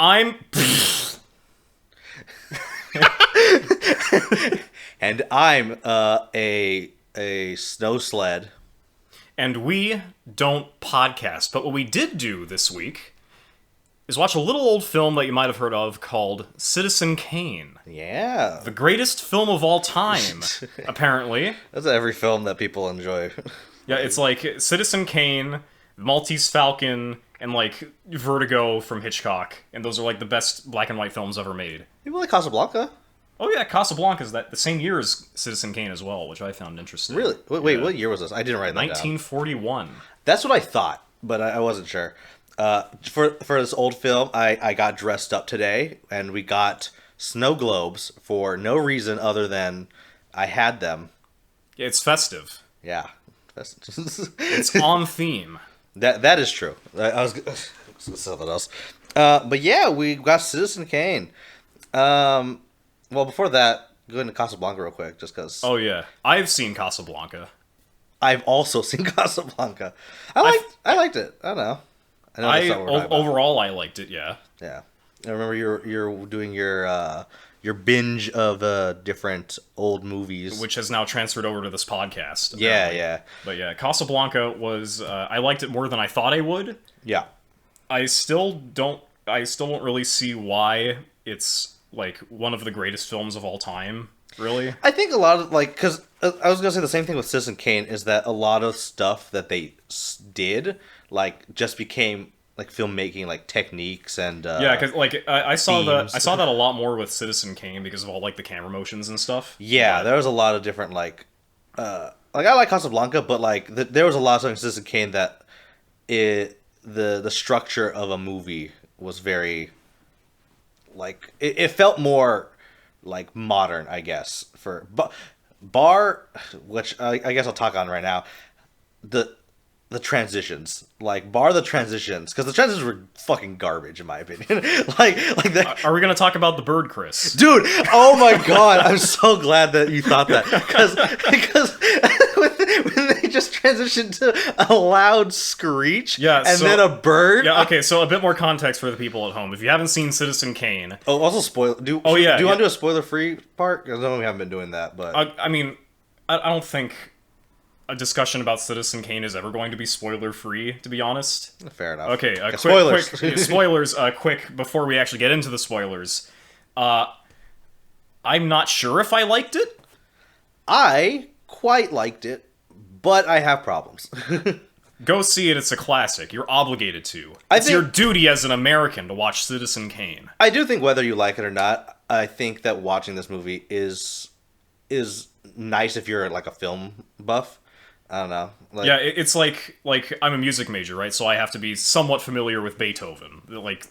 I'm... And I'm a snow sled. And we don't podcast. But what we did do this week is watch a little old film that you might have heard of called Citizen Kane. Yeah. The greatest film of all time, apparently. That's every film that people enjoy. Yeah, it's like Citizen Kane, Maltese Falcon, and like Vertigo from Hitchcock. And those are like the best black and white films ever made. People like Casablanca. Oh yeah, Casablanca's the same year as Citizen Kane as well, which I found interesting. Really? Wait, Yeah. what year was this? I didn't write that down. 1941. That's what I thought, but I wasn't sure. For this old film, I got dressed up today, and we got snow globes for no reason other than I had them. Yeah, it's festive. Yeah. It's on theme. That is true. I was something else. But yeah, we got Citizen Kane. Well, before that, go into Casablanca real quick, just because. Oh yeah, I've seen Casablanca. I've also seen Casablanca. I liked it. I don't know. I know that's not what we're talking about. Overall, I liked it. Yeah. Yeah, I remember you're doing your binge of different old movies, Which has now transferred over to this podcast. Yeah, apparently. yeah, But yeah, Casablanca was. I liked it more than I thought I would. yeah. I still don't really see why it's like one of the greatest films of all time. Really. I think a lot of because I was gonna say the same thing with Citizen Kane is that a lot of stuff that they did just became like filmmaking techniques and Yeah, because I saw themes. that a lot more with Citizen Kane because of all like the camera motions and stuff. Yeah, there was a lot of different I like Casablanca, but there was a lot of stuff in Citizen Kane that the structure of a movie was very it felt more modern, I guess, for bar, which I guess I'll talk on right now. The transitions, bar the transitions, because the transitions were fucking garbage in my opinion. Are we gonna talk about the bird, Chris? Dude, oh my god, I'm so glad that you thought that, because when they just transitioned to a loud screech, then a bird. Yeah, okay. So a bit more context for the people at home. If you haven't seen Citizen Kane, also spoil. Do you want to do a spoiler-free part? Because I know we haven't been doing that, but I mean, I don't think a discussion about Citizen Kane is ever going to be spoiler-free. To be honest. Fair enough. Okay. Spoilers. Quick spoilers. Quick before we actually get into the spoilers. I'm not sure if I liked it. I quite liked it, but I have problems. Go see it. It's a classic. You're obligated to. It's your duty as an American to watch Citizen Kane. I do think whether you like it or not, I think that watching this movie is nice if you're a film buff. I don't know. Yeah, it's like I'm a music major, right? So I have to be somewhat familiar with Beethoven.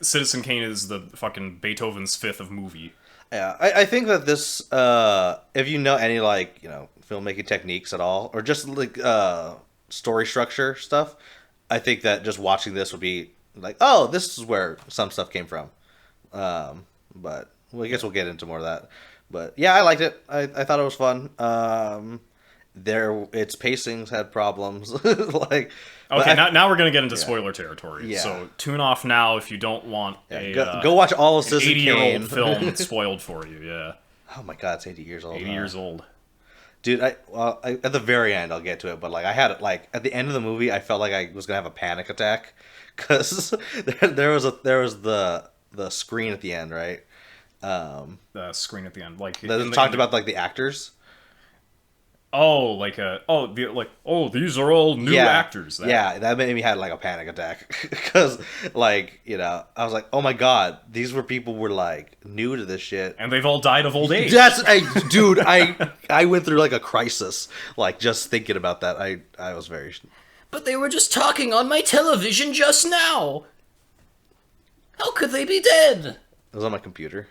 Citizen Kane is the fucking Beethoven's fifth of movie. Yeah, I think that this, if you know any filmmaking techniques at all, or just story structure stuff, I think that just watching this would be oh, this is where some stuff came from. But I guess we'll get into more of that. But yeah, I liked it. I thought it was fun. Its pacings had problems. Okay, now we're gonna get into spoiler territory. Yeah. So tune off now if you don't want go watch all of Citizen Kane. 80-year-old film spoiled for you. Yeah. Oh my god, it's 80 years old. 80 years old. Dude, at the very end I'll get to it, but I had it at the end of the movie I felt like I was gonna have a panic attack because there was the screen at the end, right? The screen at the end, talked about the actors. Oh, these are all new actors. Yeah, that made me had a panic attack because I was like, oh my god, these were people who were new to this shit, and they've all died of old age. Dude, I went through a crisis just thinking about that. I was very. But they were just talking on my television just now. How could they be dead? It was on my computer.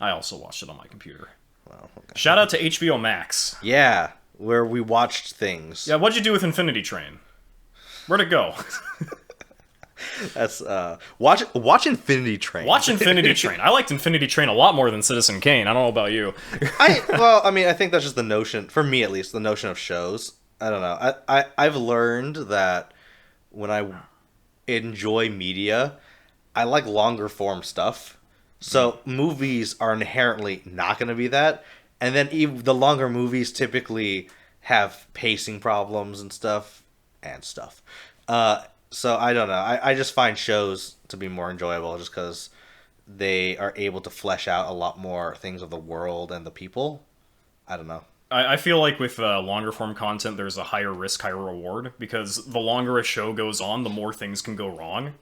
I also watched it on my computer. Well, okay. Shout out to HBO Max. Yeah, where we watched things. Yeah, what'd you do with Infinity Train? Where'd it go? That's watch Infinity Train. Watch Infinity Train. I liked Infinity Train a lot more than Citizen Kane. I don't know about you. I think that's just the notion, for me at least, the notion of shows. I don't know. I've learned that when I enjoy media, I like longer form stuff. So movies are inherently not going to be that. And then even the longer movies typically have pacing problems and stuff and stuff. So I don't know. I just find shows to be more enjoyable just because they are able to flesh out a lot more things of the world and the people. I don't know. I feel like with longer form content, there's a higher risk, higher reward, because the longer a show goes on, the more things can go wrong.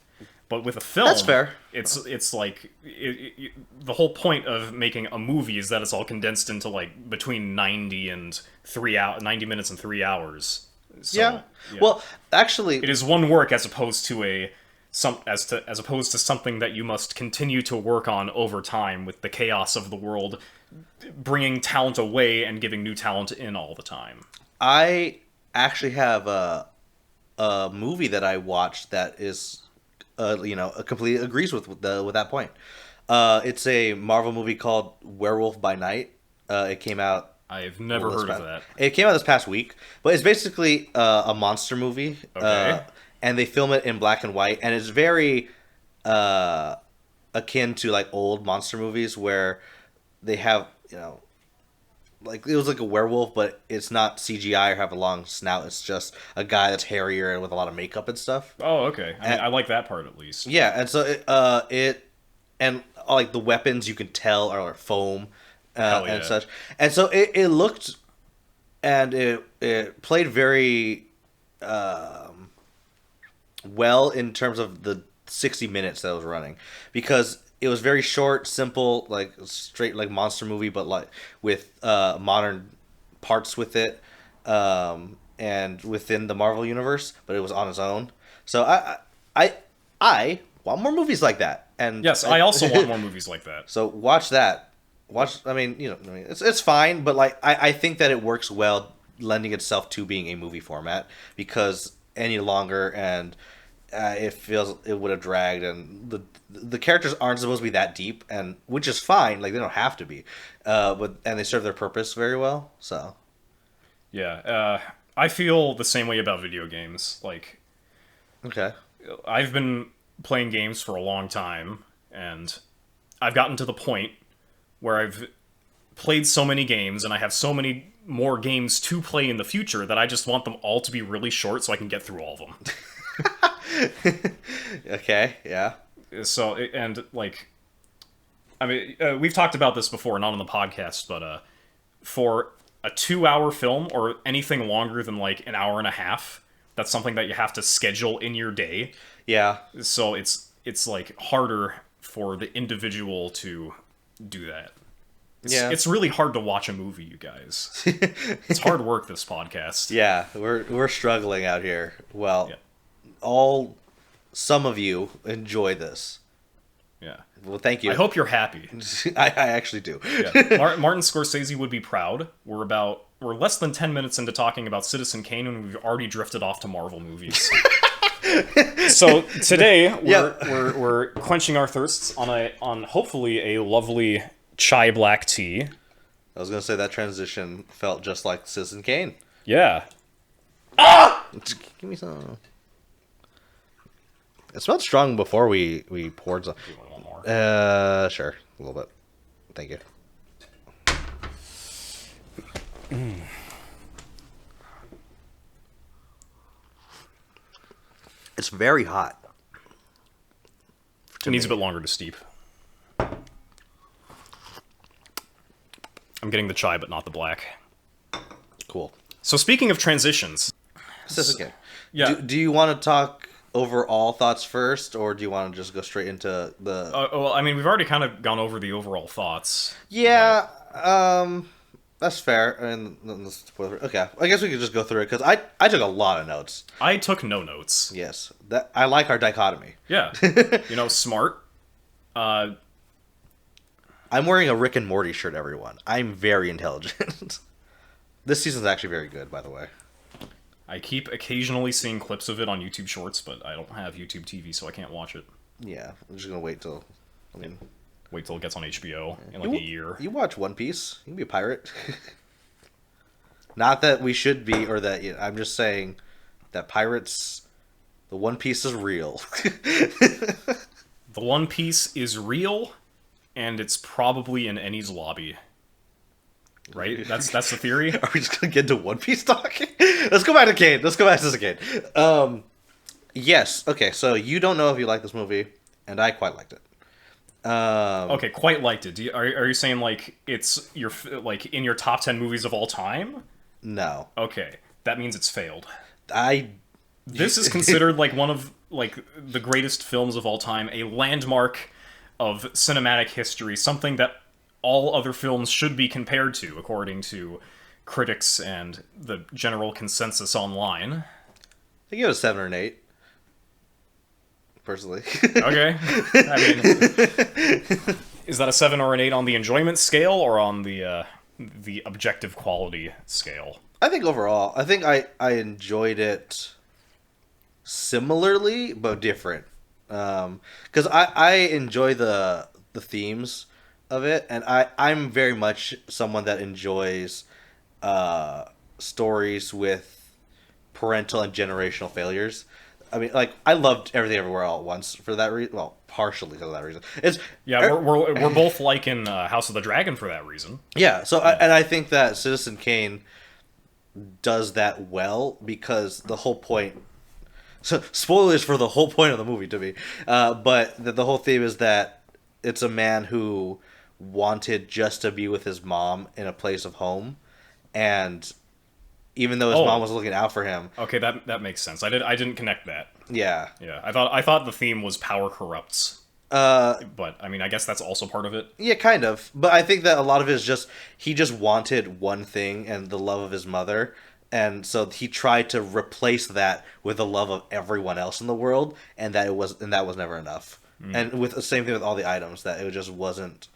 But with a film, That's fair. It's like the whole point of making a movie is that it's all condensed into like between 90 minutes and 3 hours. So, Yeah. Well, actually, it is one work as opposed to as opposed to something that you must continue to work on over time with the chaos of the world, bringing talent away and giving new talent in all the time. I actually have a movie that I watched that is, completely agrees with that point. It's a Marvel movie called Werewolf by Night. It came out. I've never heard of that. It came out this past week, but it's basically a monster movie. Okay. And they film it in black and white, and it's very akin to like old monster movies where they have, like it was like a werewolf, but it's not CGI or have a long snout. It's just a guy that's hairier and with a lot of makeup and stuff. Oh, okay. I like that part at least. Yeah, and so and like the weapons you can tell are foam and such, and so it looked and it played very well in terms of the 60 minutes that it was running, because it was very short, simple, like straight like monster movie, but like with modern parts with it, and within the Marvel universe, but it was on its own. So I want more movies like that. And yes, I also want more movies like that. So watch that. I mean, it's fine, but like I think that it works well, lending itself to being a movie format, because any longer and it feels it would have dragged, and the characters aren't supposed to be that deep, and which is fine, like they don't have to be, and they serve their purpose very well. So yeah, I feel the same way about video games. Like, okay, I've been playing games for a long time, and I've gotten to the point where I've played so many games, and I have so many more games to play in the future that I just want them all to be really short so I can get through all of them. Okay, yeah. So, and like, I mean, we've talked about this before, not on the podcast, but for a 2-hour film or anything longer than like an hour and a half, that's something that you have to schedule in your day. Yeah. So it's like harder for the individual to do that. It's really hard to watch a movie, you guys. It's hard work, this podcast. Yeah, we're struggling out here. Well, yeah. Some of you enjoy this. Yeah. Well, thank you. I hope you're happy. I actually do. Yeah. Martin Scorsese would be proud. We're less than 10 minutes into talking about Citizen Kane, and we've already drifted off to Marvel movies. So today we're quenching our thirsts on hopefully a lovely chai black tea. I was gonna say that transition felt just like Citizen Kane. Yeah. Give me some. It smelled strong before we poured some. Do you want more? Sure, a little bit. Thank you. It's very hot. It needs a bit longer to steep. I'm getting the chai, but not the black. Cool. So speaking of transitions, Citizen Kane. Yeah. Do you want to talk overall thoughts first, or do you want to just go straight into the? Well, I mean, we've already kind of gone over the overall thoughts. Yeah. That's fair. Okay, I guess we could just go through it because I took a lot of notes. I took no notes. Yes, that I like our dichotomy. Yeah. Smart. I'm wearing a Rick and Morty shirt, everyone. I'm very intelligent. This season's actually very good, by the way. I keep occasionally seeing clips of it on YouTube Shorts, but I don't have YouTube TV, so I can't watch it. Yeah, I'm just gonna wait till. Wait till it gets on HBO in like a year. You watch One Piece? You can be a pirate. Not that we should be, or that I'm just saying that pirates. The One Piece is real. The One Piece is real, and it's probably in Ennie's lobby. Right? That's the theory. Are we just gonna get into One Piece talking? Let's go back to Kane. Let's go back to Citizen Kane. Yes. Okay. So you don't know if you like this movie, and I quite liked it. Okay, quite liked it. Are you saying like it's like in your top 10 movies of all time? No. Okay, that means it's failed. I This is considered like one of like the greatest films of all time, a landmark of cinematic history, something that all other films should be compared to, according to critics and the general consensus online. I give it a 7 or an 8. Personally. Okay. I mean, is that a 7 or an 8 on the enjoyment scale or on the objective quality scale? I think overall, I think I enjoyed it similarly but different. Because I enjoy the themes of it, and I'm very much someone that enjoys stories with parental and generational failures. I mean, like, I loved Everything Everywhere All at Once for that reason. Well, partially because of that reason. We're both like in House of the Dragon for that reason. Yeah. So, I think that Citizen Kane does that well because the whole point. So, spoilers for the whole point of the movie to me, but the whole theme is that it's a man who wanted just to be with his mom in a place of home, and even though his mom was looking out for him. Okay, that makes sense. I didn't connect that. Yeah. Yeah. I thought the theme was power corrupts. But I mean, I guess that's also part of it. Yeah, kind of. But I think that a lot of it is just he just wanted one thing and the love of his mother, and so he tried to replace that with the love of everyone else in the world, and that was never enough. And with the same thing with all the items, that it just wasn't.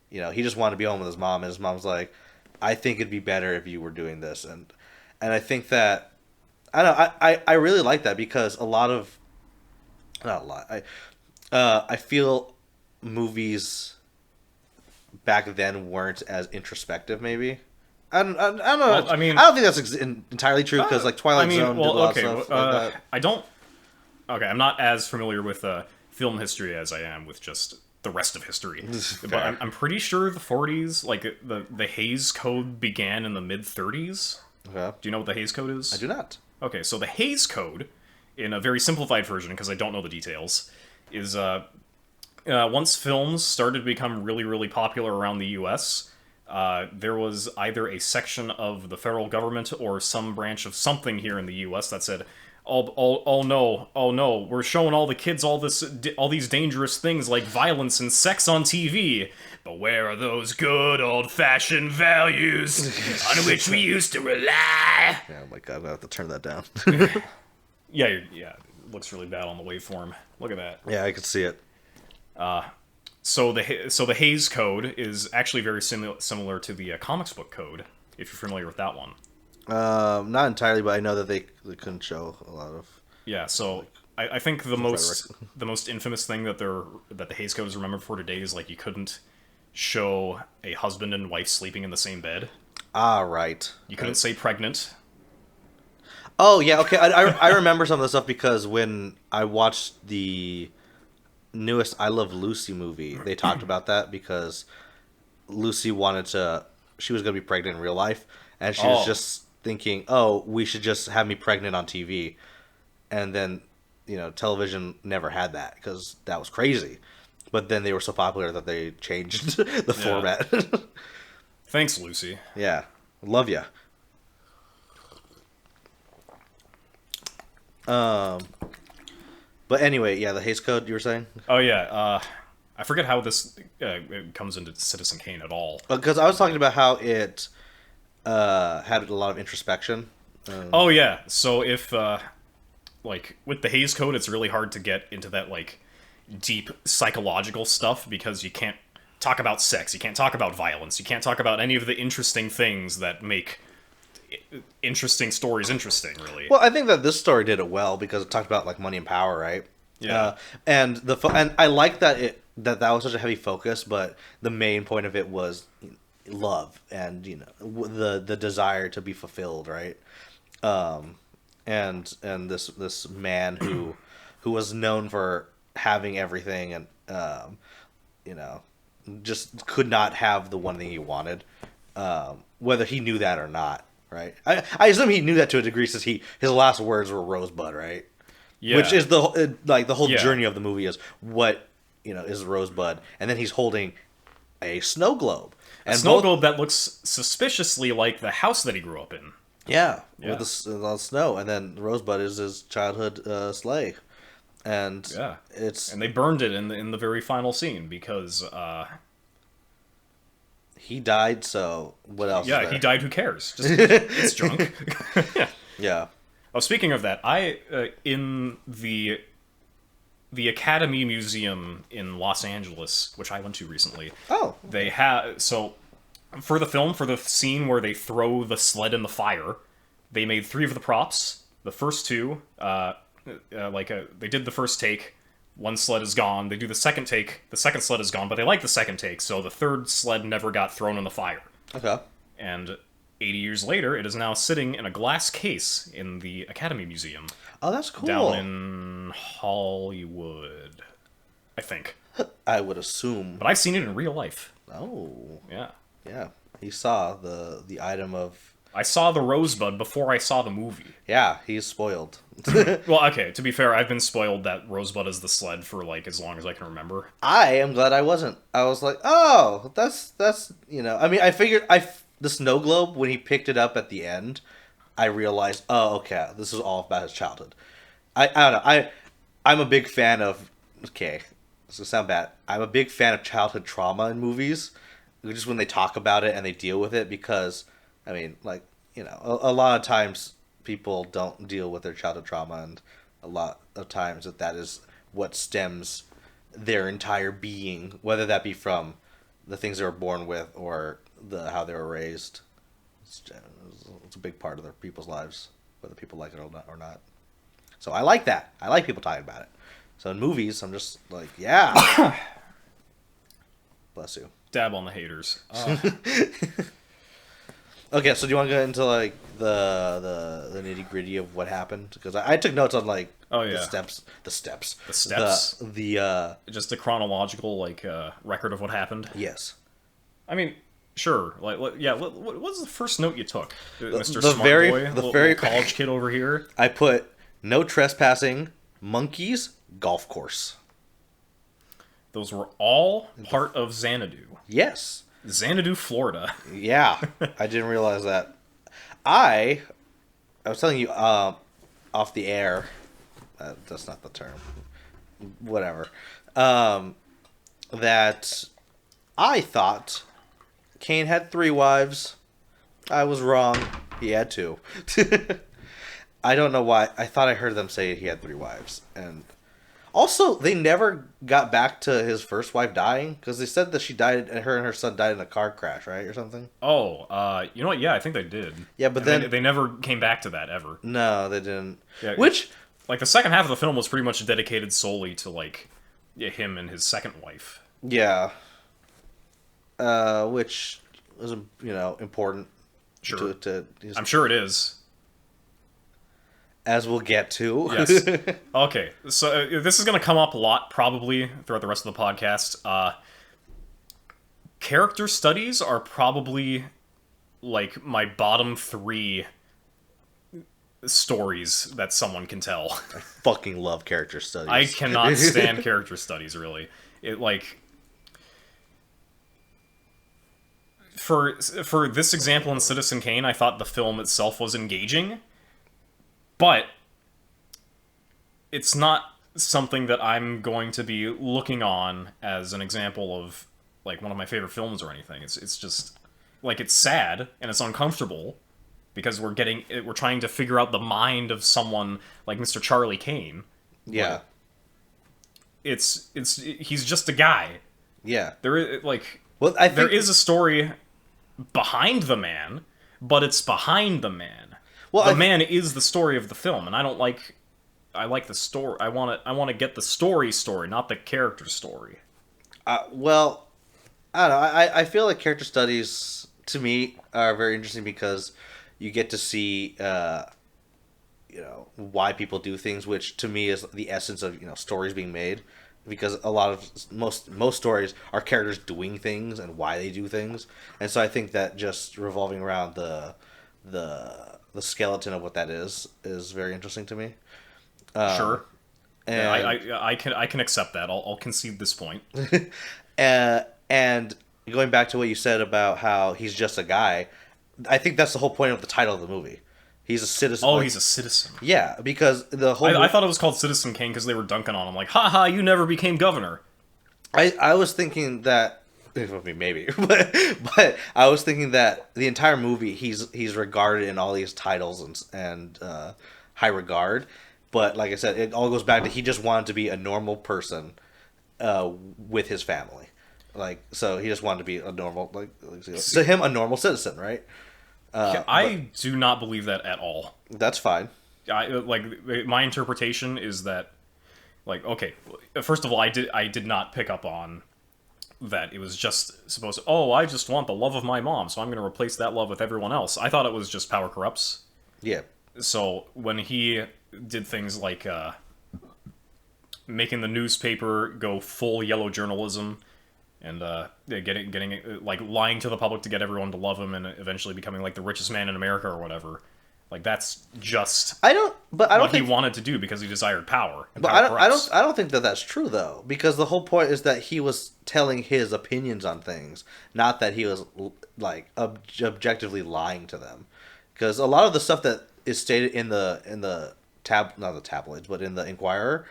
He just wanted to be home with his mom, and his mom's like, "I think it'd be better if you were doing this," and I think that I don't know, I really like that because not a lot. I feel movies back then weren't as introspective. Maybe I don't know. Well, I mean, I don't think that's entirely true because like Twilight Zone did a lot okay, of stuff like that. I don't. Okay, I'm not as familiar with film history as I am with just the rest of history. But I'm pretty sure the 40s, like the Hays Code, began in the mid 30s. Okay. Do you know what the Hays Code is? I do not. Okay, so the Hays Code, in a very simplified version, because I don't know the details, is once films started to become really, really popular around the U.S., there was either a section of the federal government or some branch of something here in the U.S. that said, oh no, we're showing all the kids all these dangerous things like violence and sex on TV. But where are those good old-fashioned values on which we used to rely? Yeah, oh my god, I'm gonna have to turn that down. Yeah, it looks really bad on the waveform. Look at that. Yeah, I could see it. So the Hays Code is actually very similar to the comics book code, if you're familiar with that one. Not entirely, but I know that they couldn't show a lot of. Yeah, so I think the most infamous thing that the Hays Code is remembered for today is like you couldn't show a husband and wife sleeping in the same bed. Ah, right. You couldn't say pregnant. Oh yeah, okay. I remember some of the stuff because when I watched the newest I Love Lucy movie, they talked about that because Lucy she was gonna be pregnant in real life, and she was just thinking, oh, we should just have me pregnant on TV, and then television never had that because that was crazy. But then they were so popular that they changed the format. Thanks, Lucy. Yeah, love ya. But anyway, yeah, the Hays Code you were saying? Oh yeah, I forget how this it comes into Citizen Kane at all. Because I was talking about how it had a lot of introspection. Oh yeah, so if like with the Hays Code, it's really hard to get into that like deep psychological stuff because you can't talk about sex, you can't talk about violence, you can't talk about any of the interesting things that make interesting stories interesting, really. Well, I think that this story did it well because it talked about like money and power, right? Yeah. And I like that that was such a heavy focus, but the main point of it was love and the desire to be fulfilled, right? And this man who was known for having everything and you know, just could not have the one thing he wanted, whether he knew that or not, right? I assume he knew that to a degree since his last words were Rosebud, right? Yeah. Which is the whole Yeah. journey of the movie is what, is Rosebud, and then he's holding a snow globe. A snow globe that looks suspiciously like the house that he grew up in. Yeah, Yeah. with the snow, and then Rosebud is his childhood sleigh, and Yeah. it's And they burned it in the very final scene because he died. So what else? yeah, is there? he died. Who cares? Just it's junk. Yeah. Yeah. Oh, speaking of that, I in the Academy Museum in Los Angeles, which I went to recently. Oh. They have for the scene where they throw the sled in the fire, they made 3 of the props. The first 2, they did the first take. One sled is gone. They do the second take. The second sled is gone, but they like the second take, so the third sled never got thrown in the fire. Okay. And 80 years later, it is now sitting in a glass case in the Academy Museum Oh, that's cool. down in Hollywood, I think. I would assume. But I've seen it in real life. Oh. Yeah. Yeah. He saw the item of. I saw the Rosebud before I saw the movie. Yeah, he's spoiled. Well, okay, to be fair, I've been spoiled that Rosebud is the sled for, as long as I can remember. I am glad I wasn't. I was like, oh, that's I mean, I figured the snow globe when he picked it up at the end, I realized, oh, okay, this is all about his childhood. I don't know. I'm a big fan of. Okay, this will sound bad. I'm a big fan of childhood trauma in movies, just when they talk about it and they deal with it because, I mean, a lot of times people don't deal with their childhood trauma, and a lot of times that is what stems their entire being, whether that be from the things they were born with or how they were raised. It's a big part of their people's lives, whether people like it or not. So I like that. I like people talking about it. So in movies, I'm just like, yeah. Bless you. Dab on the haters. Okay, so do you want to go into the nitty gritty of what happened? Because I took notes on Oh, yeah. the steps, The steps? the Just a chronological, record of what happened? yes, I mean, sure. What was the first note you took? Mr. the Smart very- Boy? the little very- college kid over here? I put no trespassing, monkeys, golf course. Those were all part of Xanadu. Yes, Xanadu, Florida. yeah, I didn't realize that. I was telling you off the air. That's not the term. Whatever. That I thought Kane had 3 wives. I was wrong. He had 2. I don't know why. I thought I heard them say he had 3 wives. And also, they never got back to his first wife dying because they said that she died and her son died in a car crash, right, or something. Oh, you know what? Yeah, I think they did. Yeah, but And then they never came back to that ever. no, they didn't. Yeah, Which the second half of the film was pretty much dedicated solely to him and his second wife. yeah, which was important. Sure. To I'm sure it is. as we'll get to. Yes. Okay, so this is going to come up a lot probably throughout the rest of the podcast. Character studies are probably my bottom 3 stories that someone can tell. Fucking love character studies. I cannot stand character studies, really. For this example in Citizen Kane, I thought the film itself was engaging, but it's not something that I'm going to be looking on as an example of one of my favorite films or anything. It's just it's sad and it's uncomfortable because we're trying to figure out the mind of someone like Mr. Charlie Kane. Yeah. He's just a guy. Yeah. There is Well, I think there is a story behind the man, but it's behind the man. Well, the man is the story of the film, and I like the story. I want to get the story, not the character story. well, I don't know. I feel like character studies to me are very interesting because you get to see why people do things, which to me is the essence of stories being made. because a lot of most stories are characters doing things and why they do things, and so I think that just revolving around the skeleton of what that is very interesting to me. Sure. And Yeah, I can accept that. I'll concede this point. and going back to what you said about how he's just a guy, I think that's the whole point of the title of the movie. He's a citizen. Oh, he's a citizen. Yeah, because the whole I thought it was called Citizen Kane because they were dunking on him, like, haha, you never became governor. I was thinking that maybe, but I was thinking that the entire movie he's regarded in all these titles and high regard, but like I said, it all goes back to he just wanted to be a normal person with his family, like so he just wanted to be a normal to him a normal citizen, right? I do not believe that at all. That's fine. My interpretation is that, like, okay, first of all, I did not pick up on that it was just supposed to, oh, I just want the love of my mom, so I'm going to replace that love with everyone else. I thought it was just power corrupts. Yeah. So when he did things like making the newspaper go full yellow journalism and getting like lying to the public to get everyone to love him and eventually becoming like the richest man in America or whatever, like that's just I don't what think he wanted to do because he desired power. And But power corrupts. I don't think that that's true though, because the whole point is that he was telling his opinions on things, not that he was like objectively lying to them. Because a lot of the stuff that is stated in the not the tabloids, but in the Inquirer,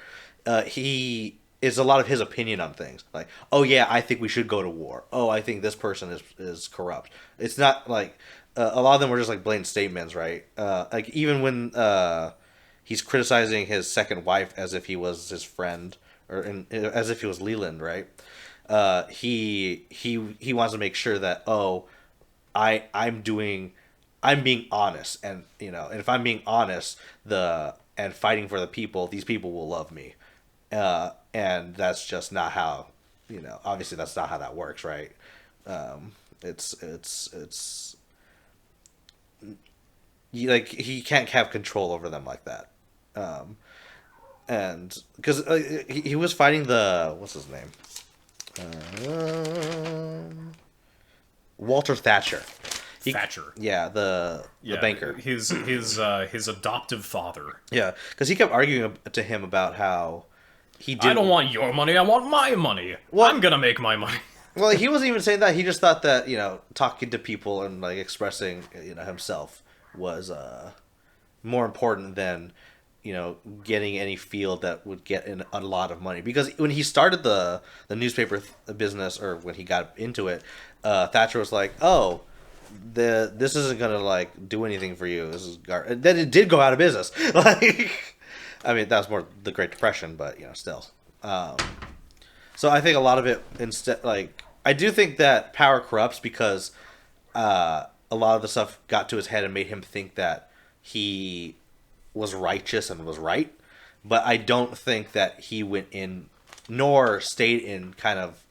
he is a lot of his opinion on things. Like, oh yeah, I think we should go to war. Oh, I think this person is corrupt. It's not like a lot of them were just like blatant statements, right? Like even when he's criticizing his second wife as if he was his friend, or as if he was Leland, right? He wants to make sure that I'm being honest, and and if I'm being honest, and fighting for the people, these people will love me, and that's just not how, obviously that's not how that works, right? It's like he can't have control over them like that. And because he was fighting what's his name, Walter Thatcher. Thatcher. Yeah, the banker. His adoptive father. Yeah, because he kept arguing to him about how he didn't. I don't want your money. I want my money. Well, I'm gonna make my money. Well, he wasn't even saying that. He just thought that talking to people and like expressing himself was more important than getting any field that would get in a lot of money. Because when he started the newspaper business, or when he got into it, Thatcher was like, "Oh, this isn't gonna like do anything for you. This is then it did go out of business." Like, I mean, that was more the Great Depression, but still. So I think a lot of it instead, like, I do think that power corrupts because a lot of the stuff got to his head and made him think that he was righteous and was right. But I don't think that he went in, nor stayed in kind of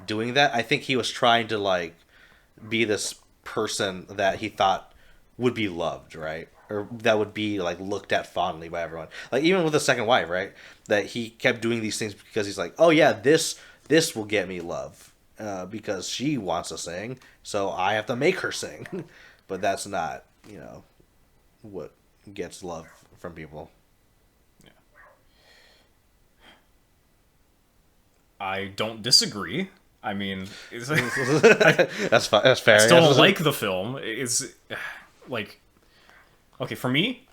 doing that. I think he was trying to like be this person that he thought would be loved, right? Or that would be like looked at fondly by everyone. Like even with the second wife, right? That he kept doing these things because he's like, oh yeah, this will get me love, because she wants to sing, so I have to make her sing. But that's not, what gets love from people. Yeah. I don't disagree. I mean, that's fair. I still don't like the film. It's like, okay, for me,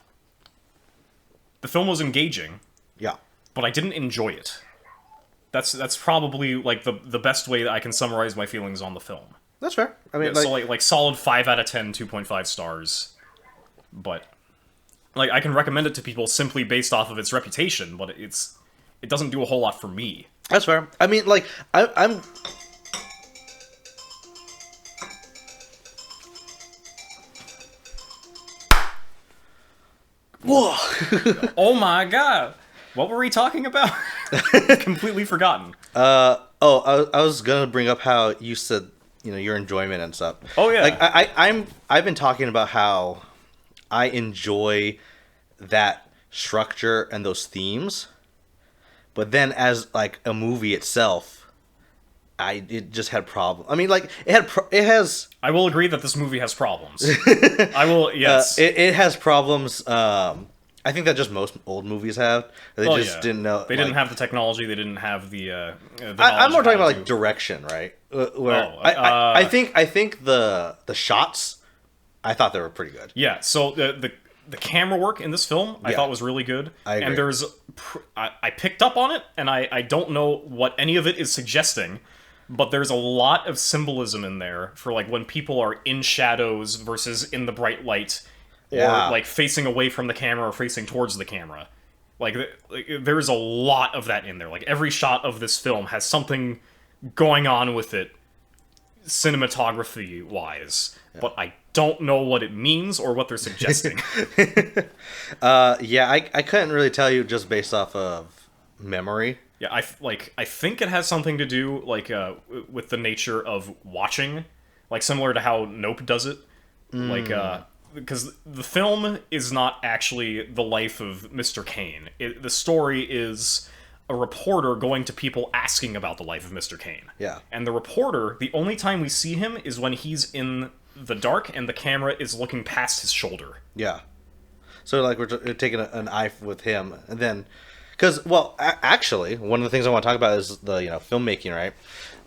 the film was engaging. Yeah. But I didn't enjoy it. That's probably like the best way that I can summarize my feelings on the film. That's fair. I mean, yeah, so like solid 5 out of 10, 2.5 stars. But like I can recommend it to people simply based off of its reputation, but it doesn't do a whole lot for me. That's fair. I mean, like I'm. Whoa! Oh my god! What were we talking about? Completely forgotten. I was gonna bring up how you said your enjoyment and stuff. Oh yeah. Like I've been talking about how I enjoy that structure and those themes, but then as like a movie itself, it just had problems. I mean, like it has. I will agree that this movie has problems. I will. Yes, it has problems. I think that just most old movies have. They didn't know. They didn't have the technology. They didn't have the. I'm more talking about like direction, right? I think the shots, I thought they were pretty good. Yeah. So the camera work in this film I thought was really good. I agree. And there's I picked up on it, and I don't know what any of it is suggesting, but there's a lot of symbolism in there for like when people are in shadows versus in the bright light. Or, like, facing away from the camera or facing towards the camera. Like, there's a lot of that in there. Like, every shot of this film has something going on with it, cinematography-wise. Yeah. But I don't know what it means or what they're suggesting. I couldn't really tell you just based off of memory. Yeah, I think it has something to do, like, with the nature of watching. Like, similar to how Nope does it. Like, because the film is not actually the life of Mr. Kane. The story is a reporter going to people asking about the life of Mr. Kane. Yeah. And the reporter, the only time we see him is when he's in the dark and the camera is looking past his shoulder. Yeah. So, like, we're taking an eye with him. And then... Because, well, actually, one of the things I want to talk about is the, filmmaking, right?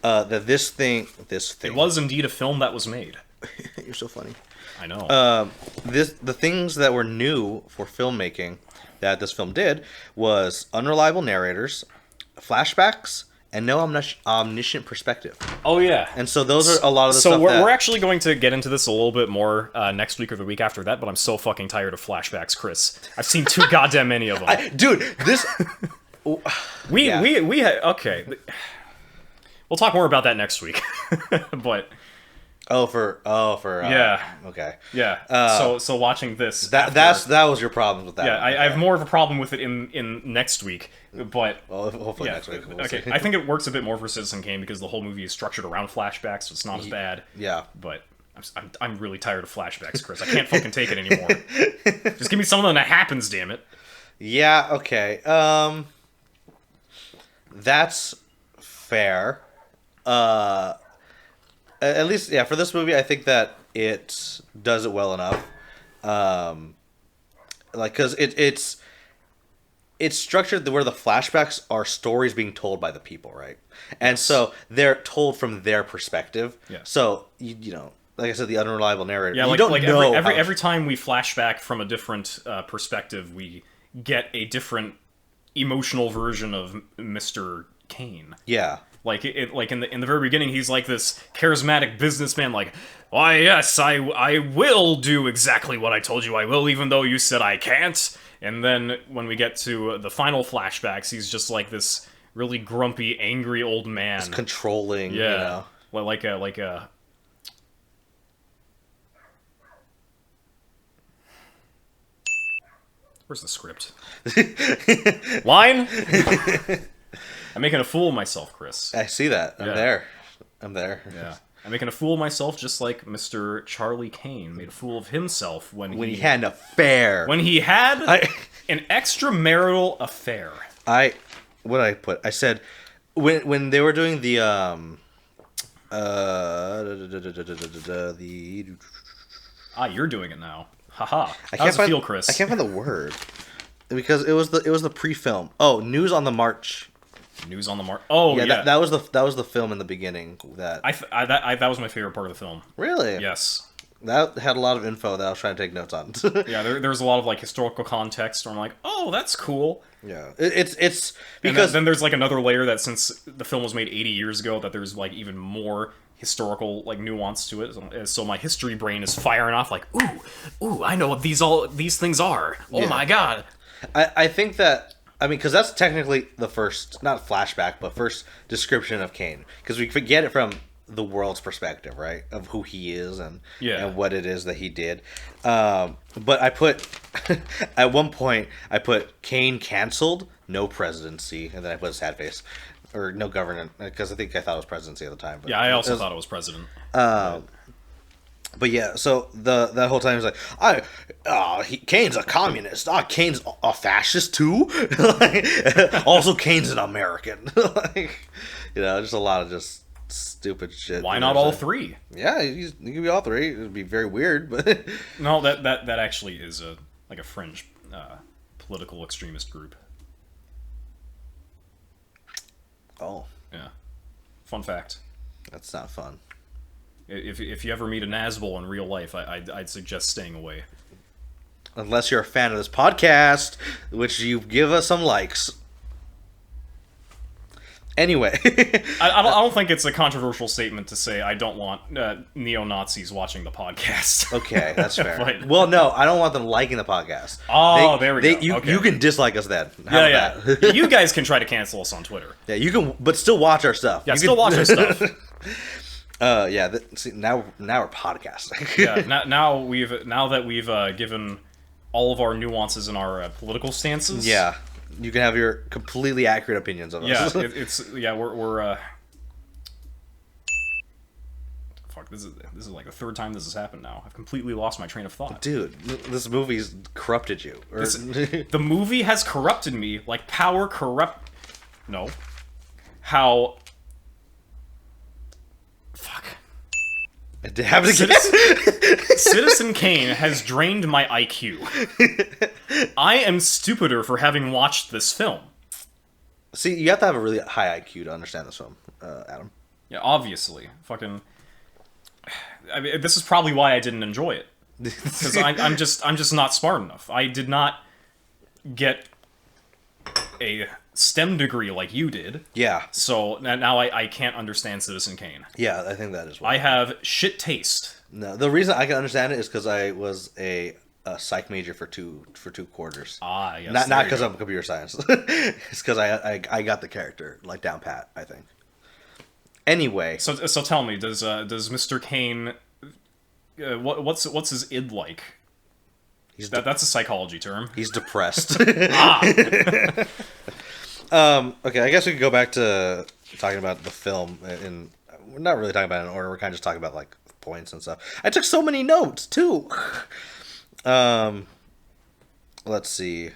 That this thing... It was indeed a film that was made. You're so funny. I know. The things that were new for filmmaking that this film did was unreliable narrators, flashbacks, and no omniscient perspective. Oh yeah, and so those are a lot of the stuff. So we're actually going to get into this a little bit more next week or the week after that. But I'm so fucking tired of flashbacks, Chris. I've seen too goddamn many of them. Dude, this we okay. We'll talk more about that next week, but. Yeah. Okay. Yeah. So watching this. That was your problem with that. Yeah, I have more of a problem with it in next week, but hopefully next week. We'll okay, see. I think it works a bit more for Citizen Kane because the whole movie is structured around flashbacks, so it's not as bad. Yeah. But I'm really tired of flashbacks, Chris. I can't fucking take it anymore. Just give me something that happens, damn it. Yeah. Okay. That's fair. At least, yeah, for this movie, I think that it does it well enough. Because it's structured where the flashbacks are stories being told by the people, right? And so they're told from their perspective. Yeah. So, like I said, the unreliable narrator. Yeah, every time we flash back from a different perspective, we get a different emotional version of Mr. Kane. Yeah. Like in the very beginning, he's like this charismatic businessman. Like, why yes, I will do exactly what I told you I will, even though you said I can't. And then when we get to the final flashbacks, he's just like this really grumpy, angry old man, it's controlling. Yeah, like a. Where's the script? Line. I'm making a fool of myself, Chris. I see that. I'm there. Yeah. I'm making a fool of myself just like Mr. Charlie Kane made a fool of himself when he had an affair. When he had an extramarital affair. What did I put? I said when they were doing the you're doing it now. Haha. How does it feel, Chris? I can't find the word. Because it was the pre-film. Oh, News on the March. News on the March. Oh yeah, that was the film in the beginning. That was my favorite part of the film. Really? Yes. That had a lot of info that I was trying to take notes on. Yeah, there was a lot of like historical context. Where I'm like, oh, that's cool. Yeah, it's because then there's like another layer that since the film was made 80 years ago, that there's like even more historical like nuance to it. So my history brain is firing off like, ooh, I know what these things are. Oh my god. I think that. I mean, because that's technically the first, not flashback, but first description of Kane. Because we get it from the world's perspective, right? Of who he is and what it is that he did. But I put, at one point, I put Kane canceled, no presidency, and then I put a sad face. Or no government, because I thought it was presidency at the time. But yeah, I also thought it was president. But yeah, so that whole time he's like, Kane's a communist. Kane's a fascist too. Also, Kane's an American. Just a lot of just stupid shit. Why not all three? Yeah, you can be all three. It'd be very weird, but no, that actually is a fringe political extremist group. Oh, yeah. Fun fact. That's not fun. If you ever meet a Nazgul in real life, I'd suggest staying away. Unless you're a fan of this podcast, which you give us some likes. Anyway. I don't think it's a controversial statement to say I don't want neo-Nazis watching the podcast. Okay, that's fair. Well, no, I don't want them liking the podcast. Oh, there we go. You can dislike us then. Yeah. You guys can try to cancel us on Twitter. Yeah, you can, but still watch our stuff. Yeah, still watch our stuff. See, now we're podcasting. Yeah, now that we've given all of our nuances and our political stances. Yeah, you can have your completely accurate opinions on us. Yeah, we're fuck. This is like the third time this has happened now. I've completely lost my train of thought. Dude, this movie's corrupted you. The movie has corrupted me like power corrupt. No, how. Fuck. It happens again. Citizen Kane has drained my IQ. I am stupider for having watched this film. See, you have to have a really high IQ to understand this film, Adam. Yeah, obviously. Fucking. I mean, this is probably why I didn't enjoy it. Because I'm just not smart enough. I did not get a STEM degree like you did. Yeah. So now I can't understand Citizen Kane. Yeah, I think that is why. I have shit taste. No, the reason I can understand it is because I was a psych major for two quarters. Ah, yes. Not because I'm computer science. It's because I got the character like down pat, I think. Anyway. So tell me, does Mr. Kane what's his id like? That's a psychology term. He's depressed. Ah. Okay, I guess we could go back to talking about the film, and we're not really talking about it in order. We're kind of just talking about like points and stuff. I took so many notes too. Let's see.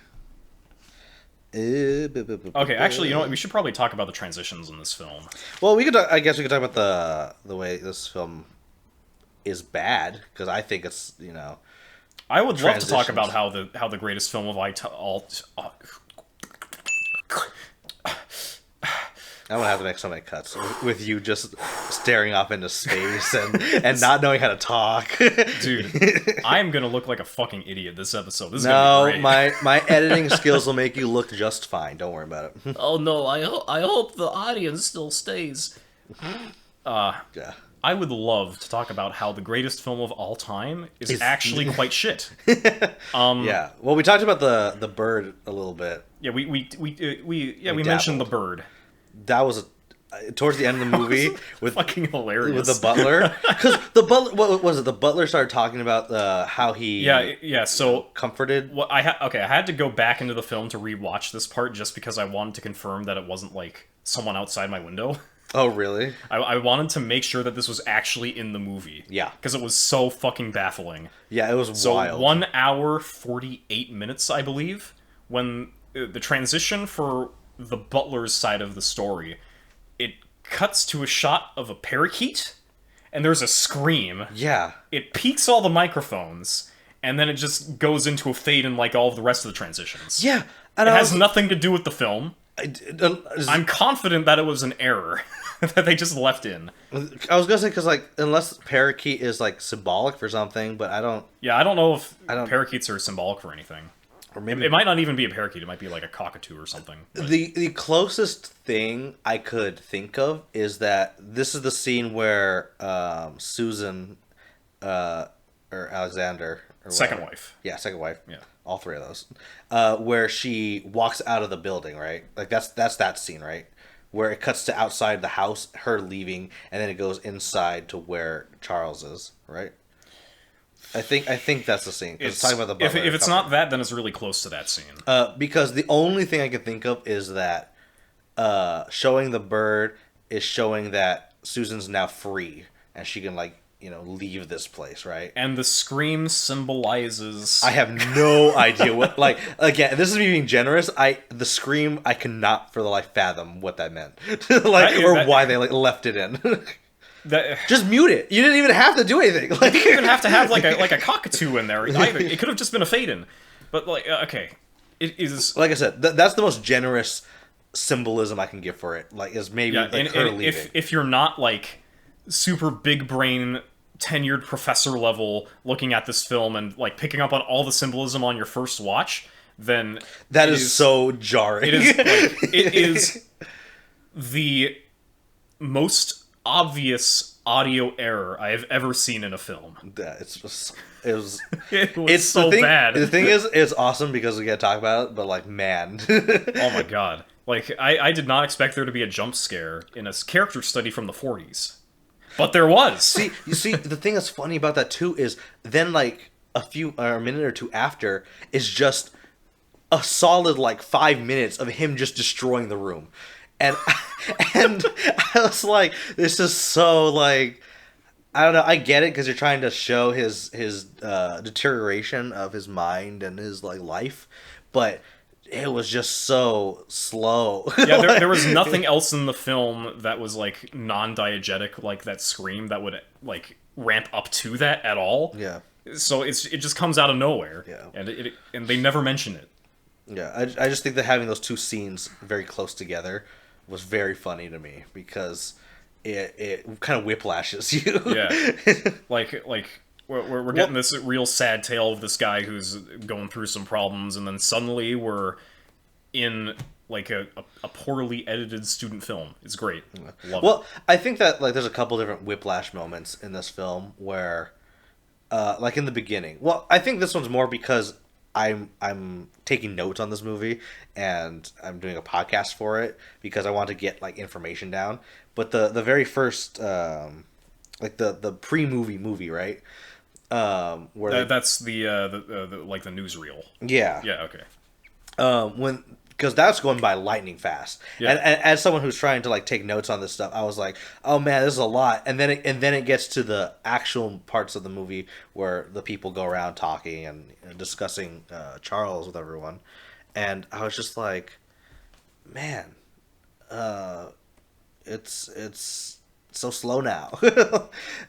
Okay, actually, you know what? We should probably talk about the transitions in this film. Well, I guess we could talk about the way this film is bad, because I think it's I would love to talk about how the greatest film of all. I'm gonna have to make so many cuts with you just staring off into space and not knowing how to talk. Dude, I'm gonna look like a fucking idiot this episode. This is gonna be great. my editing skills will make you look just fine. Don't worry about it. Oh no, I hope the audience still stays. Yeah. I would love to talk about how the greatest film of all time is actually quite shit. Yeah. Well, we talked about the bird a little bit. Yeah, we mentioned the bird. That was towards the end of the movie with fucking hilarious with the butler, because the butler, what was it? The butler started talking about how he so comforted. I had to go back into the film to rewatch this part just because I wanted to confirm that it wasn't like someone outside my window. Oh really? I wanted to make sure that this was actually in the movie. Yeah, because it was so fucking baffling. Yeah, it was wild. 1 hour 48 minutes, I believe, when the transition for the butler's side of the story, it cuts to a shot of a parakeet, and there's a scream. Yeah. It peaks all the microphones, and then it just goes into a fade in like all of the rest of the transitions. Yeah. And it has nothing to do with the film. I'm confident that it was an error that they just left in. I was gonna say, because like, unless parakeet is like symbolic for something, but I don't... Yeah, I don't know if parakeets are symbolic for anything. Or maybe it might not even be a parakeet. It might be like a cockatoo or something. But... The closest thing I could think of is that this is the scene where Susan or Alexander or second wife. Yeah, second wife. Yeah, all three of those. Where she walks out of the building, right? Like that's that scene, right? Where it cuts to outside the house, her leaving, and then it goes inside to where Charles is, right? I think that's the scene. It's talking about the butler. If it's not that, then it's really close to that scene. Because the only thing I can think of is that showing the bird is showing that Susan's now free and she can like leave this place, right? And the scream symbolizes... I have no idea what, like, again, this is me being generous. The scream, I cannot for the life fathom what that meant. Why they left it in. Just mute it. You didn't even have to do anything. You didn't even have to have like a cockatoo in there either. It could have just been a fade-in. But okay, it is, like I said, that's the most generous symbolism I can give for it. Like, is maybe her leaving. If you're not like super big brain tenured professor level looking at this film and like picking up on all the symbolism on your first watch, then that is so jarring. It is the most obvious audio error I have ever seen in a film. It was so bad. The thing is, it's awesome because we get to talk about it, but like, man. Oh my god. Like, I did not expect there to be a jump scare in a character study from the 40s. But there was. You see, the thing that's funny about that too is then like a minute or two after is just a solid like 5 minutes of him just destroying the room. And I was like, this is so like, I don't know. I get it because you're trying to show his deterioration of his mind and his like life, but it was just so slow. Yeah, there was nothing else in the film that was like non-diegetic like that scream that would like ramp up to that at all. Yeah. So it just comes out of nowhere. Yeah. And they never mention it. Yeah, I just think that having those two scenes very close together was very funny to me because it kind of whiplashes you. Yeah, like we're getting this real sad tale of this guy who's going through some problems, and then suddenly we're in like a poorly edited student film. It's great. Love it. I think that like there's a couple different whiplash moments in this film where, like in the beginning. Well, I think this one's more because I'm taking notes on this movie and I'm doing a podcast for it because I want to get like information down. But the very first like the pre-movie, right? Where that's the like the newsreel. Yeah. Yeah, okay. Because that's going by lightning fast. Yeah. And as someone who's trying to like take notes on this stuff, I was like, oh man, this is a lot. And then it gets to the actual parts of the movie where the people go around talking and discussing Charles with everyone. And I was just like, man, it's so slow now. I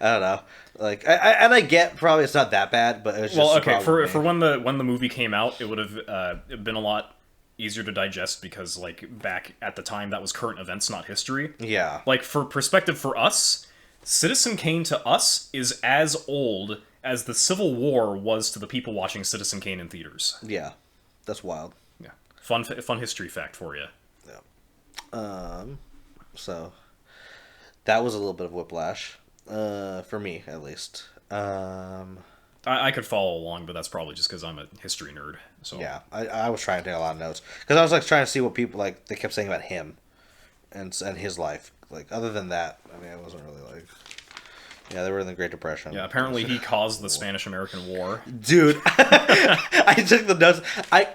don't know. Like, I get probably it's not that bad, but it's just okay. For when the movie came out, it would have been a lot easier to digest because like back at the time that was current events, not history. Yeah. Like for perspective for us, Citizen Kane to us is as old as the Civil War was to the people watching Citizen Kane in theaters. Yeah, that's wild. Yeah, fun history fact for you. Yeah. So that was a little bit of whiplash, for me at least. I could follow along, but that's probably just because I'm a history nerd. So yeah, I was trying to take a lot of notes because I was like trying to see what people like they kept saying about him, and his life. Like other than that, I mean, I wasn't really like. Yeah, they were in the Great Depression. Yeah, apparently he caused the Spanish-American War. Dude, I took the notes. I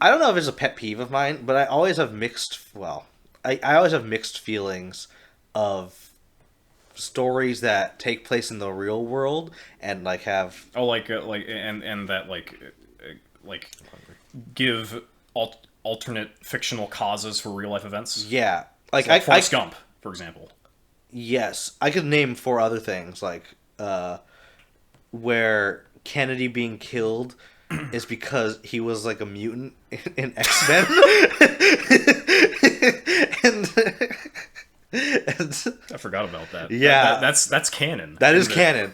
don't know if it's a pet peeve of mine, but I always have mixed. Well, I always have mixed feelings of stories that take place in the real world and like have and that like give alternate fictional causes for real life events. Yeah, like Forrest Gump, for example. Yes, I could name 4 other things like where Kennedy being killed is because he was like a mutant in X-Men. and I forgot about that. Yeah, that's canon. That is canon.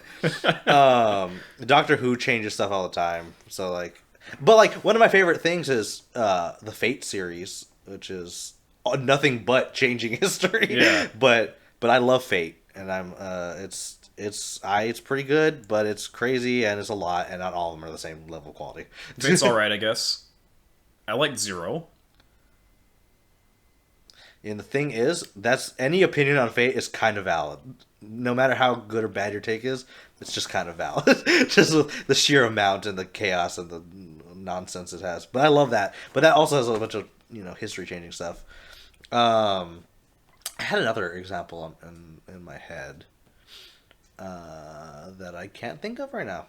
Doctor Who changes stuff all the time. So like, but like one of my favorite things is the Fate series, which is nothing but changing history. Yeah. But I love Fate, and I'm it's pretty good, but it's crazy and it's a lot, and not all of them are the same level of quality. Fate's all right, I guess. I like Zero. And the thing is, that's any opinion on Fate is kind of valid. No matter how good or bad your take is, it's just kind of valid. Just with the sheer amount and the chaos and the nonsense it has. But I love that. But that also has a bunch of history changing stuff. I had another example in my head. that I can't think of right now.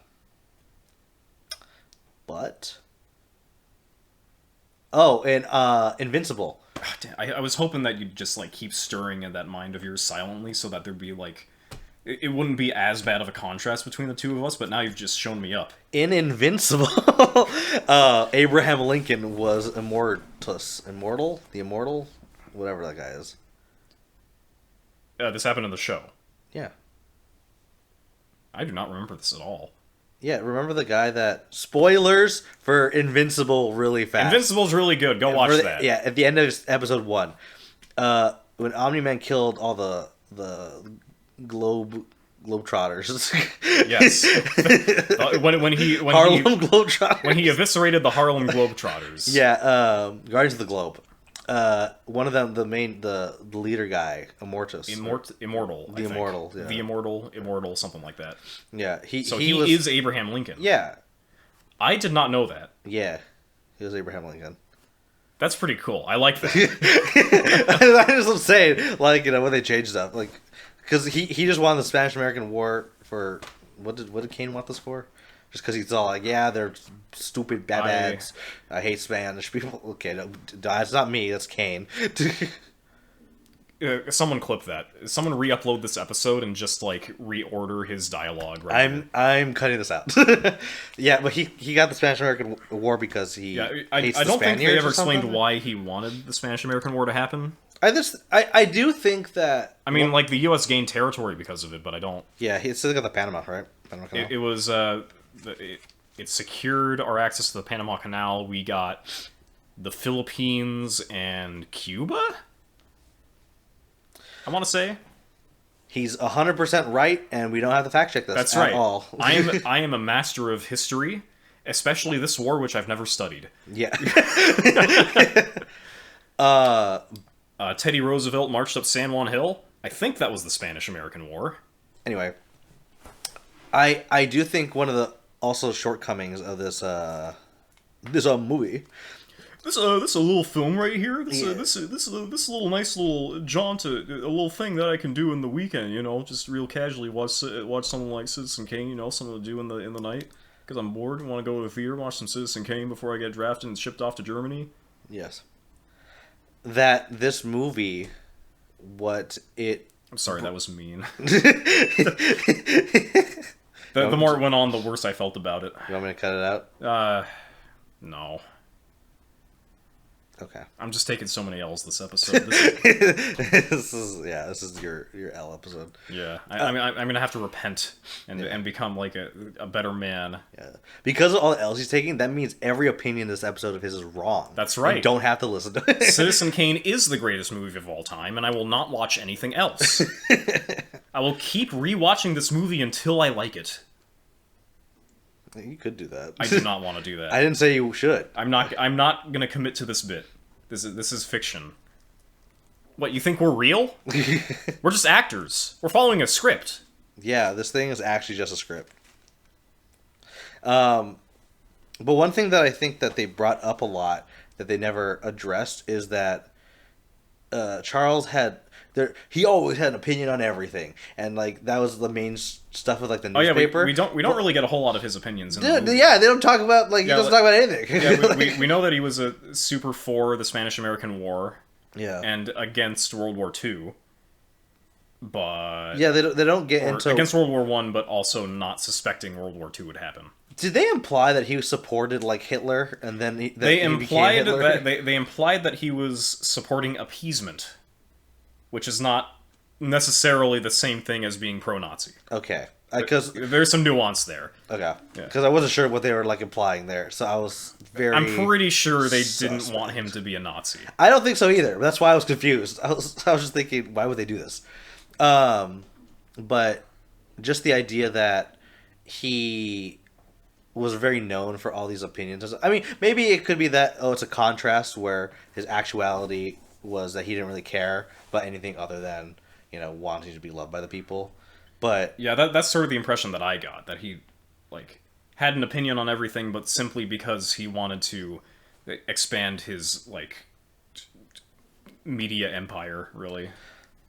But and Invincible. I was hoping that you'd just like keep stirring in that mind of yours silently, so that there'd be like it wouldn't be as bad of a contrast between the two of us. But now you've just shown me up. In Invincible, Abraham Lincoln was immortal, whatever that guy is. This happened in the show. Yeah. I do not remember this at all. Yeah, remember the guy that... Spoilers for Invincible really fast. Invincible's really good. Go watch that. Yeah, at the end of episode 1. When Omni-Man killed all the Globetrotters. Yes. Harlem Globetrotters. When he eviscerated the Harlem Globetrotters. Yeah, Guardians of the Globe. One of them, the leader guy, Immortal. The Immortal, something like that. Yeah, he is Abraham Lincoln. Yeah, I did not know that. Yeah, he was Abraham Lincoln. That's pretty cool. I like that. I just saying, like, when they changed stuff, like, because he just won the Spanish-American War for what did Kane want this for? Just because he's all like, yeah, they're stupid bads. I hate Spanish people. Okay, no, it's not me. That's Kane. Someone clip that. Someone re-upload this episode and just like reorder his dialogue. Right. I'm cutting this out. Yeah, but he got the Spanish American War because he. Yeah, I don't think they ever explained why he wanted the Spanish American War to happen. I do think that. I mean, like the U.S. gained territory because of it, but I don't. Yeah, he still got the Panama, right? Panama Canal. It was it secured our access to the Panama Canal. We got the Philippines and Cuba. I want to say he's 100% right, and we don't have to fact check this. That's at right. All. I am a master of history, especially this war, which I've never studied. Yeah. Teddy Roosevelt marched up San Juan Hill. I think that was the Spanish-American War. Anyway, I do think one of the also shortcomings of this movie. This a little film right here. This little nice little jaunt, a little thing that I can do in the weekend. Just real casually watch something like Citizen Kane. Something to do in the night because I'm bored and want to go to the theater, watch some Citizen Kane before I get drafted and shipped off to Germany. Yes. That this movie, I'm sorry, that was mean. The more it went on, the worse I felt about it. You want me to cut it out? No. Okay. I'm just taking so many L's this episode. This is your L episode. Yeah. I'm gonna have to repent and become like a better man. Yeah. Because of all the L's he's taking, that means every opinion in this episode of his is wrong. That's right. You don't have to listen to it. Citizen Kane is the greatest movie of all time, and I will not watch anything else. I will keep rewatching this movie until I like it. You could do that. I do not want to do that. I didn't say you should. I'm not gonna commit to this bit. This is fiction. What, you think we're real? We're just actors. We're following a script. Yeah, this thing is actually just a script. But one thing that I think that they brought up a lot that they never addressed is that Charles he always had an opinion on everything, and like that was the main stuff with like the newspaper. Oh yeah, we don't really get a whole lot of his opinions. Yeah, they don't talk about he doesn't talk about anything. Yeah, we know that he was a super for the Spanish-American War. Yeah, and against World War II. But yeah, they don't get into against World War I, but also not suspecting World War II would happen. Did they imply that he supported like Hitler, and then they implied that they implied that he was supporting appeasement, which is not necessarily the same thing as being pro-Nazi. Okay, because there's some nuance there. Okay, because I wasn't sure what they were like implying there, so I was very. I'm pretty sure they didn't want him to be a Nazi. I don't think so either. That's why I was confused. I was just thinking, why would they do this? But just the idea that he was very known for all these opinions. I mean, maybe it could be that it's a contrast where his actuality was that he didn't really care about anything other than wanting to be loved by the people. But yeah, that's sort of the impression that I got, that he like had an opinion on everything, but simply because he wanted to expand his like media empire, really.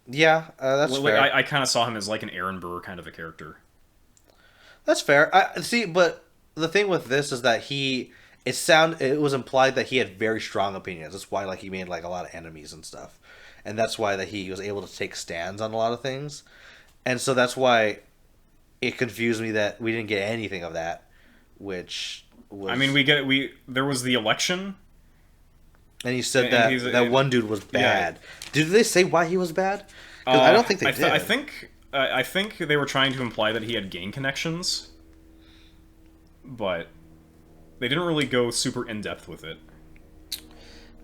Yeah, that's Like, fair. I kind of saw him as like an Aaron Burr kind of a character. That's fair. I see, but the thing with this is that it was implied that he had very strong opinions. That's why like he made like a lot of enemies and stuff, and that's why that he was able to take stands on a lot of things, and so that's why it confused me that we didn't get anything of that, which was. I mean, there was the election. And he said and that one dude was bad. Yeah. Did they say why he was bad? 'Cause I don't think they did. I think they were trying to imply that he had gang connections, but they didn't really go super in depth with it.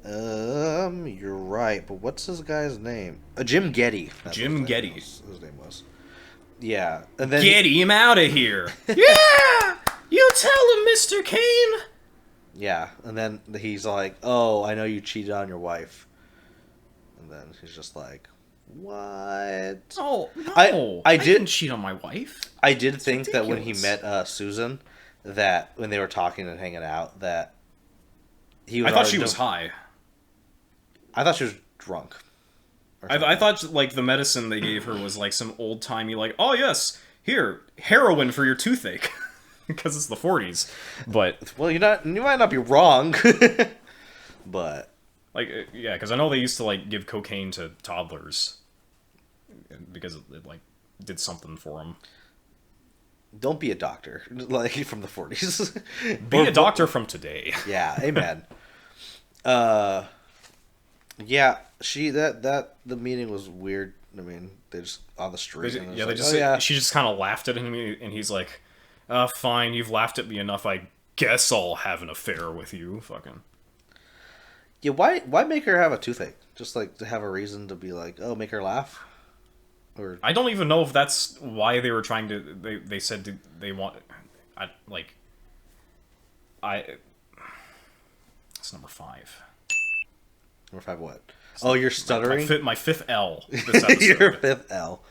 You're right, but what's this guy's name? Jim Getty. Jim Getty. His name was. Yeah, and then get him out of here. Yeah, you tell him, Mr. Kane. Yeah, and then he's like, "Oh, I know you cheated on your wife," and then he's just like, "What?" Oh no, I didn't cheat on my wife. I did think ridiculous. That when he met Susan, that when they were talking and hanging out, that he was. I thought she was high. I thought she was drunk. I thought like the medicine they gave her was like some old timey like, oh yes, here, heroin for your toothache. Because it's the 40s, but well, you might not be wrong, but like yeah, because I know they used to like give cocaine to toddlers because it like did something for them. Don't be a doctor like from the 40s. Be a doctor from today. Yeah, amen. Yeah, the meeting was weird. I mean, they just on the street. She just kind of laughed at him, and he's like. Fine, you've laughed at me enough, I guess I'll have an affair with you, fucking. Yeah, why make her have a toothache? Just, like, to have a reason to be like, oh, make her laugh? Or I don't even know if that's why they were trying to, they said they want, it's number 5. Number 5 what? Oh, you're stuttering? My fifth L this episode. Your 5th L.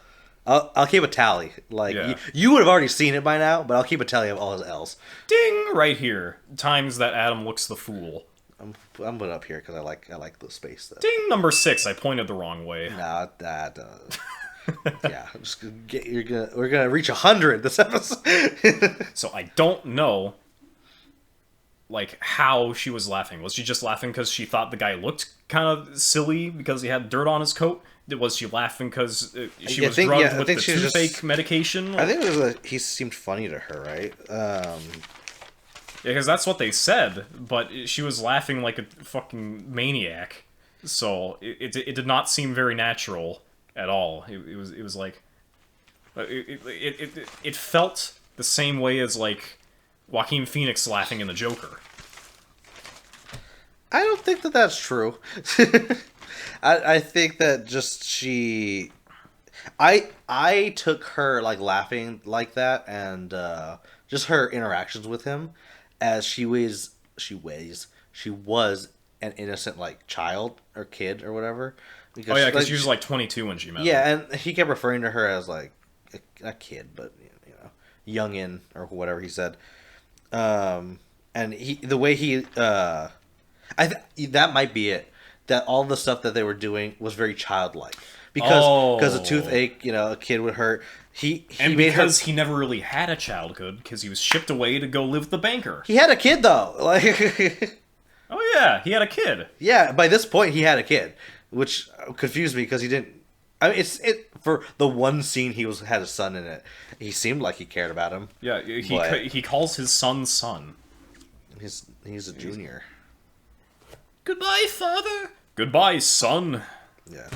I'll keep a tally. Like yeah. you would have already seen it by now, but I'll keep a tally of all his L's. Ding! Right here. Times that Adam looks the fool. I'm putting up here because I like the space though. Ding! Number 6. I pointed the wrong way. Nah, that. Yeah, we're gonna reach 100 this episode. So I don't know, like how she was laughing. Was she just laughing because she thought the guy looked kind of silly because he had dirt on his coat? Was she laughing because she was drugged with the toothache medication? I think it was he seemed funny to her, right? Yeah, because that's what they said, but she was laughing like a fucking maniac. So it did not seem very natural at all. It was like it felt the same way as like Joaquin Phoenix laughing in The Joker. I don't think that that's true. I think that just I took her like laughing like that and just her interactions with him as she was an innocent like child or kid or whatever. Because she was like 22 when she met him. Yeah, and he kept referring to her as like a kid, but you know, youngin or whatever he said. And the way he that might be it. That all the stuff that they were doing was very childlike because a toothache, you know, a kid would hurt. He never really had a childhood because he was shipped away to go live with the banker. He had a kid though, like. Oh yeah, he had a kid. Yeah, by this point he had a kid, which confused me because he didn't. I mean, for the one scene had a son in it. He seemed like he cared about him. Yeah, he calls his son. He's a junior. Goodbye, father. Goodbye, son. Yeah,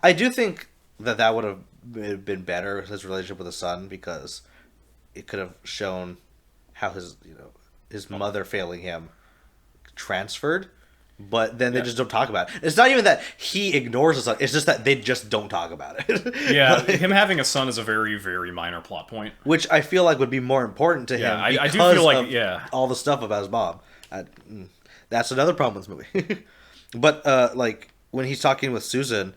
I do think that would have been better, his relationship with his son, because it could have shown how his mother failing him transferred. But then they just don't talk about it. It's not even that he ignores his son. It's just that they just don't talk about it. Yeah, him having a son is a very, very minor plot point. Which I feel like would be more important to him. I do feel like, all the stuff about his mom. That's another problem with this movie. But, like, when he's talking with Susan,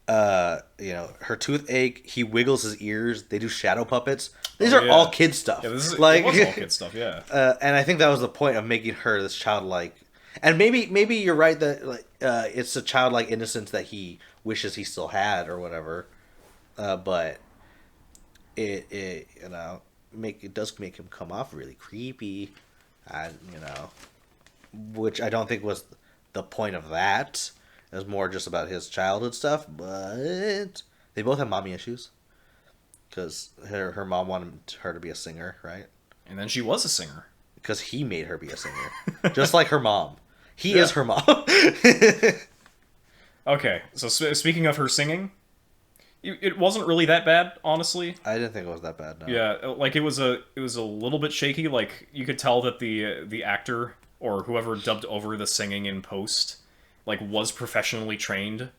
her toothache, he wiggles his ears, they do shadow puppets. These are all kid stuff. Yeah, it was all kid stuff, yeah. And I think that was the point of making her this childlike. And maybe you're right that it's a childlike innocence that he wishes he still had or whatever. But it you know it does make him come off really creepy, and which I don't think was the point of that. It was more just about his childhood stuff. But they both have mommy issues because her mom wanted her to be a singer, right? And then she was a singer. Because he made her be a singer. Just like her mom. He is her mom. Okay, so speaking of her singing, it wasn't really that bad, honestly. I didn't think it was that bad, no. Yeah, like it was a little bit shaky. Like you could tell that the actor or whoever dubbed over the singing in post like was professionally trained,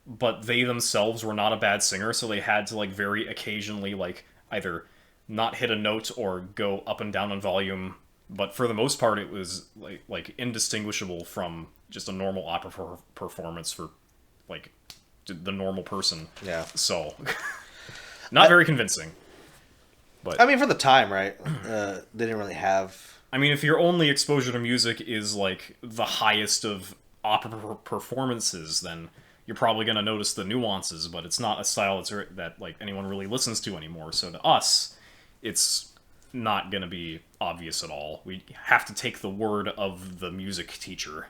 but they themselves were not a bad singer, so they had to like very occasionally like either not hit a note or go up and down on volume. But for the most part, it was like indistinguishable from just a normal opera performance for like the normal person. Yeah. So, not very convincing. But I mean, for the time, right? They didn't really have. I mean, if your only exposure to music is like the highest of opera performances, then you're probably going to notice the nuances. But it's not a style that like anyone really listens to anymore. So to us, it's not going to be obvious at all. We have to take the word of the music teacher.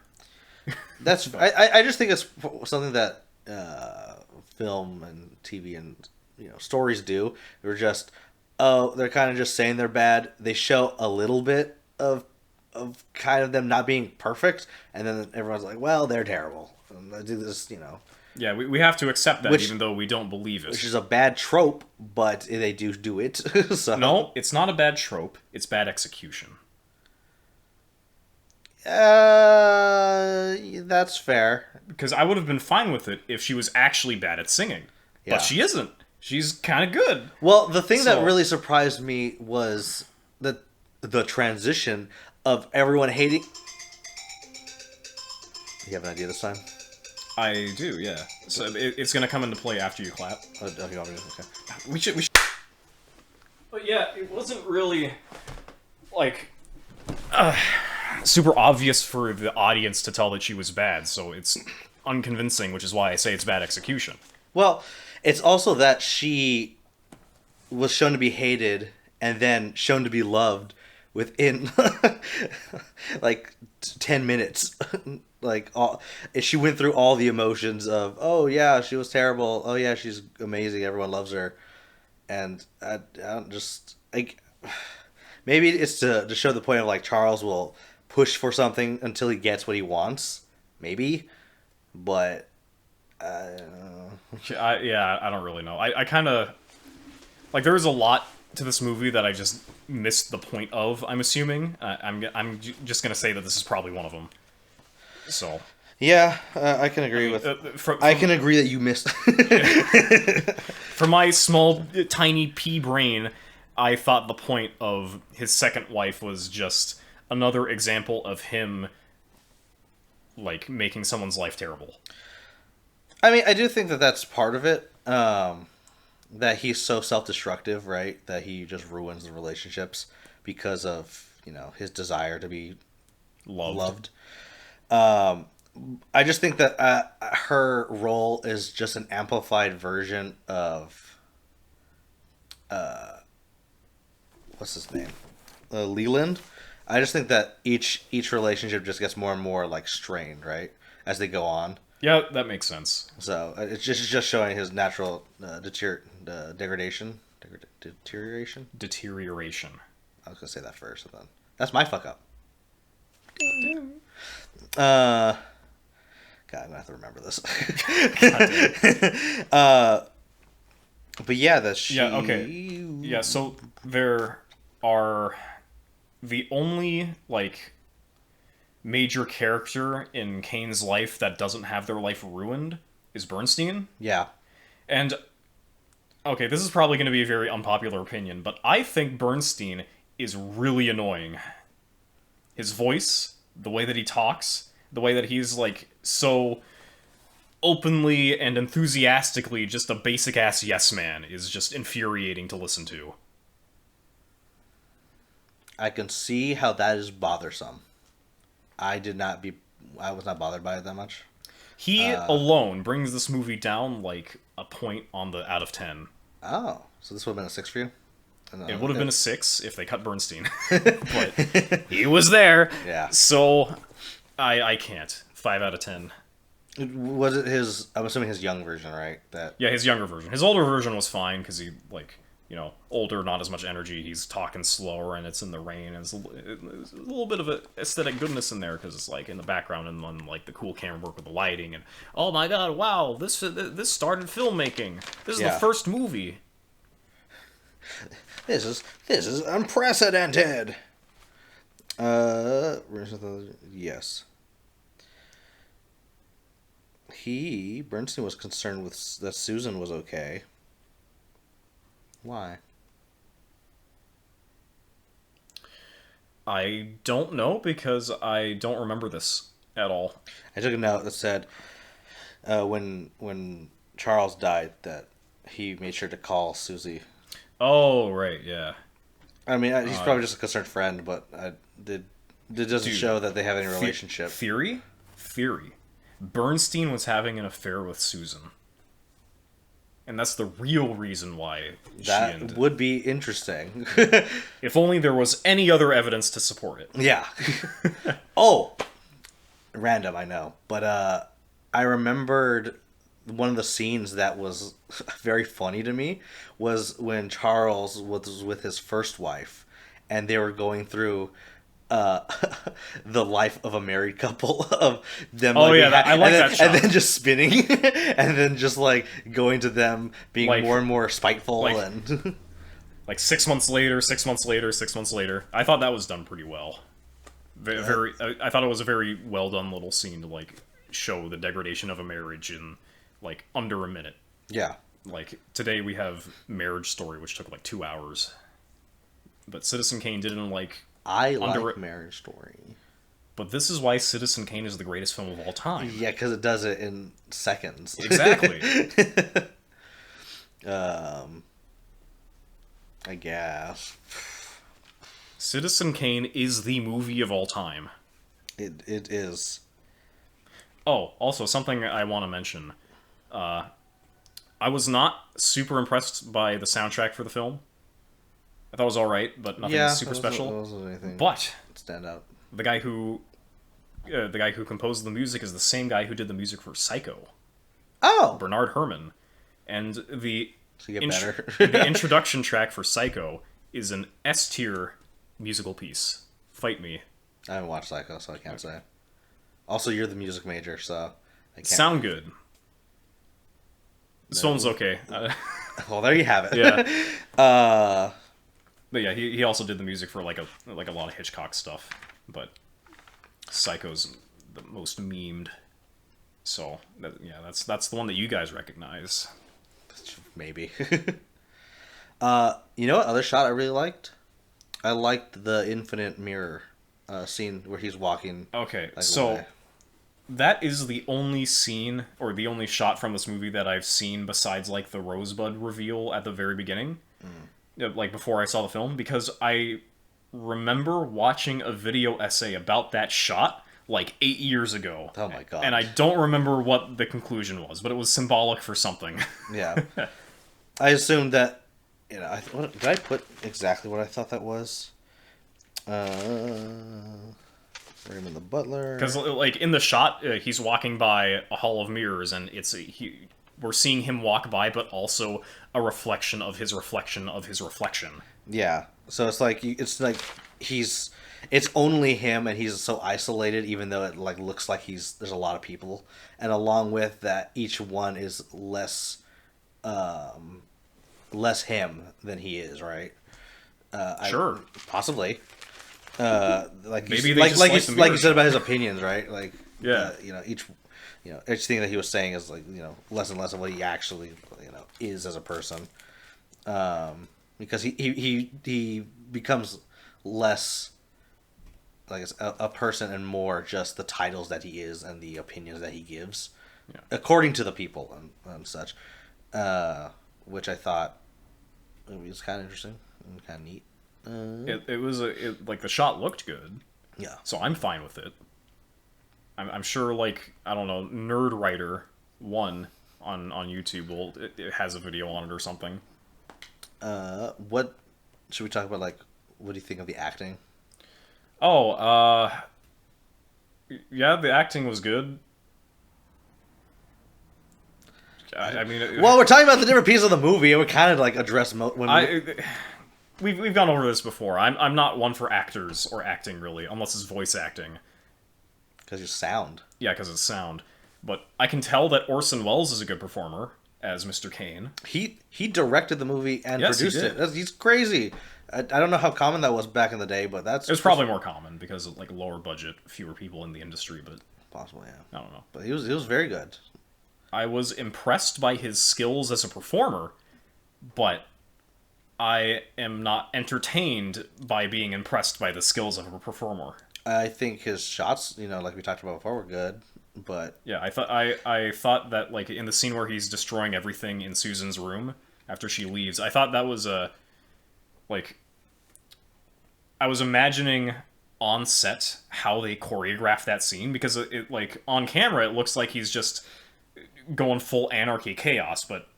That's I just think it's something that film and TV and stories do. They're just they're kind of just saying they're bad. They show a little bit of kind of them not being perfect, and then everyone's like, well, they're terrible. And I do this, Yeah, we have to accept that, even though we don't believe it. Which is a bad trope, but they do it. So. No, it's not a bad trope. It's bad execution. That's fair. Because I would have been fine with it if she was actually bad at singing. Yeah. But she isn't. She's kind of good. Well, the thing that really surprised me was the transition of everyone hating... You have an idea this time? I do, yeah. So it's going to come into play after you clap. Okay. We should... But yeah, it wasn't really, like, super obvious for the audience to tell that she was bad, so it's unconvincing, which is why I say it's bad execution. Well, it's also that she was shown to be hated and then shown to be loved within, like, 10 minutes. Like, she went through all the emotions of, oh yeah, she was terrible, oh yeah, she's amazing, everyone loves her, and I don't just, like, maybe it's to show the point of, like, Charles will push for something until he gets what he wants, maybe, but, I don't know. I don't really know. I kind of, like, there was a lot to this movie that I just missed the point of, I'm assuming. I'm just going to say that this is probably one of them. So yeah, I can agree with. I can agree that you missed. For my small, tiny pea brain, I thought the point of his second wife was just another example of him, like, making someone's life terrible. I mean, I do think that that's part of it. That he's so self-destructive, right? That he just ruins the relationships because of his desire to be loved. I just think that her role is just an amplified version of what's his name, Leland. I just think that each relationship just gets more and more like strained, right, as they go on. Yeah, that makes sense. So it's just showing his natural deterioration. Deterioration. I was gonna say that first, but then that's my fuck up. God, I'm gonna have to remember this. But yeah, that's she. Yeah. Okay. Yeah. So there are the only like major character in Kane's life that doesn't have their life ruined is Bernstein. Yeah. And okay, this is probably going to be a very unpopular opinion, but I think Bernstein is really annoying. His voice, the way that he talks, the way that he's, like, so openly and enthusiastically just a basic-ass yes man is just infuriating to listen to. I can see how that is bothersome. I was not bothered by it that much. He alone brings this movie down like a point on the out of 10. Oh, so this would have been a 6 for you? It would have been a 6 if they cut Bernstein. But he was there. Yeah. So I can't. 5 out of 10. Was it his? I'm assuming his young version, right? Yeah, his younger version. His older version was fine because he older, not as much energy. He's talking slower, and it's in the rain. And it's a little bit of a aesthetic goodness in there because it's like in the background and then like the cool camera work with the lighting and oh my god, wow, this started filmmaking. This is the first movie. This is unprecedented. Yes. Bernstein was concerned with that Susan was okay. Why? I don't know because I don't remember this at all. I took a note that said when Charles died that he made sure to call Susie. Oh, right, yeah. I mean, he's probably just a concerned friend, but it doesn't show that they have any relationship. Theory. Bernstein was having an affair with Susan. And that's the real reason why she ended. That would be interesting. If only there was any other evidence to support it. Yeah. Oh, random, I know. But I remembered one of the scenes that was very funny to me was when Charles was with his first wife and they were going through the life of a married couple of them. Oh, yeah, I like that shot. And then just spinning and then just like going to them being like, more and more spiteful and like 6 months later, 6 months later, 6 months later. I thought that was done pretty well. I thought it was a very well done little scene to like show the degradation of a marriage in like under a minute. Yeah. Like today we have Marriage Story, which took like 2 hours. But Citizen Kane did it in like like Marriage Story. But this is why Citizen Kane is the greatest film of all time. Yeah, because it does it in seconds. Exactly. I guess. Citizen Kane is the movie of all time. It is. Oh, also something I want to mention. I was not super impressed by the soundtrack for the film. I thought it was all right, but nothing super special. Wasn't anything but stand out. The guy who composed the music is the same guy who did the music for Psycho. Oh, Bernard Herrmann, and the the introduction track for Psycho is an S tier musical piece. Fight me. I haven't watched Psycho, so I can't say. Also, you're the music major, so I can't. Sound good. This film's okay. Well, there you have it. Yeah. But yeah, he also did the music for like a lot of Hitchcock stuff, but Psycho's the most memed. So that's the one that you guys recognize. Maybe. You know what other shot I really liked? I liked the infinite mirror scene where he's walking. Okay, like, so away. That is the only scene or the only shot from this movie that I've seen besides like the Rosebud reveal at the very beginning. Like before I saw the film, because I remember watching a video essay about that shot like 8 years ago. Oh my god. And I don't remember what the conclusion was, but it was symbolic for something. Yeah. I assumed that, did I put exactly what I thought that was? Raymond the Butler. Because like in the shot, he's walking by a hall of mirrors, and we're seeing him walk by, but also a reflection of his reflection of his reflection. Yeah. So it's like it's only him, and he's so isolated, even though it like looks like there's a lot of people, and along with that, each one is less him than he is, right? Sure, possibly. Like maybe you, like you said about his opinions, right? Like each thing that he was saying is like less and less of what he actually is as a person, because he becomes less like a person and more just the titles that he is and the opinions that he gives, according to the people and such, which I thought was kind of interesting and kind of neat. It was like the shot looked good. Yeah. So I'm fine with it. I'm sure, like, I don't know, Nerd Writer 1 on YouTube it has a video on it or something. What should we talk about? Like, what do you think of the acting? Oh, yeah, the acting was good. I mean, Well, we're talking about the different pieces of the movie, and we kind of like address we've gone over this before. I'm not one for actors or acting really, unless it's voice acting. because you sound. Yeah, because it's sound. But I can tell that Orson Wells is a good performer as Mr. Kane. He directed the movie and Yes, he produced did. it. He's crazy. I don't know how common that was back in the day, but It was probably more common because of like lower budget, fewer people in the industry. But possible. Yeah, I don't know. but he was very good. I was impressed by his skills as a performer, but I am not entertained by being impressed by the skills of a performer. I think his shots, like we talked about before, were good, but Yeah, I thought that like in the scene where he's destroying everything in Susan's room after she leaves, I thought that was like I was imagining on set how they choreographed that scene because it like on camera it looks like he's just going full anarchy chaos, but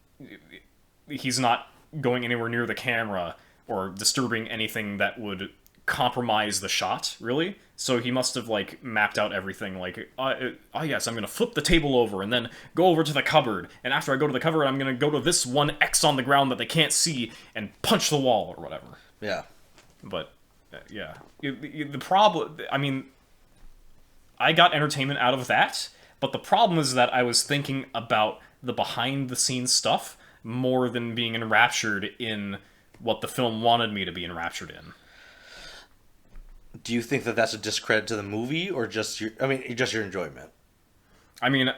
he's not going anywhere near the camera or disturbing anything that would compromise the shot, really. So he must have like mapped out everything like oh yes, I'm going to flip the table over and then go over to the cupboard, and after I go to the cupboard I'm going to go to this one X on the ground that they can't see and punch the wall or whatever. yeah. But yeah, the problem, I mean, I got entertainment out of that, but the problem is that I was thinking about the behind the scenes stuff more than being enraptured in what the film wanted me to be enraptured in. Do you think that that's a discredit to the movie, or just just your enjoyment? I mean,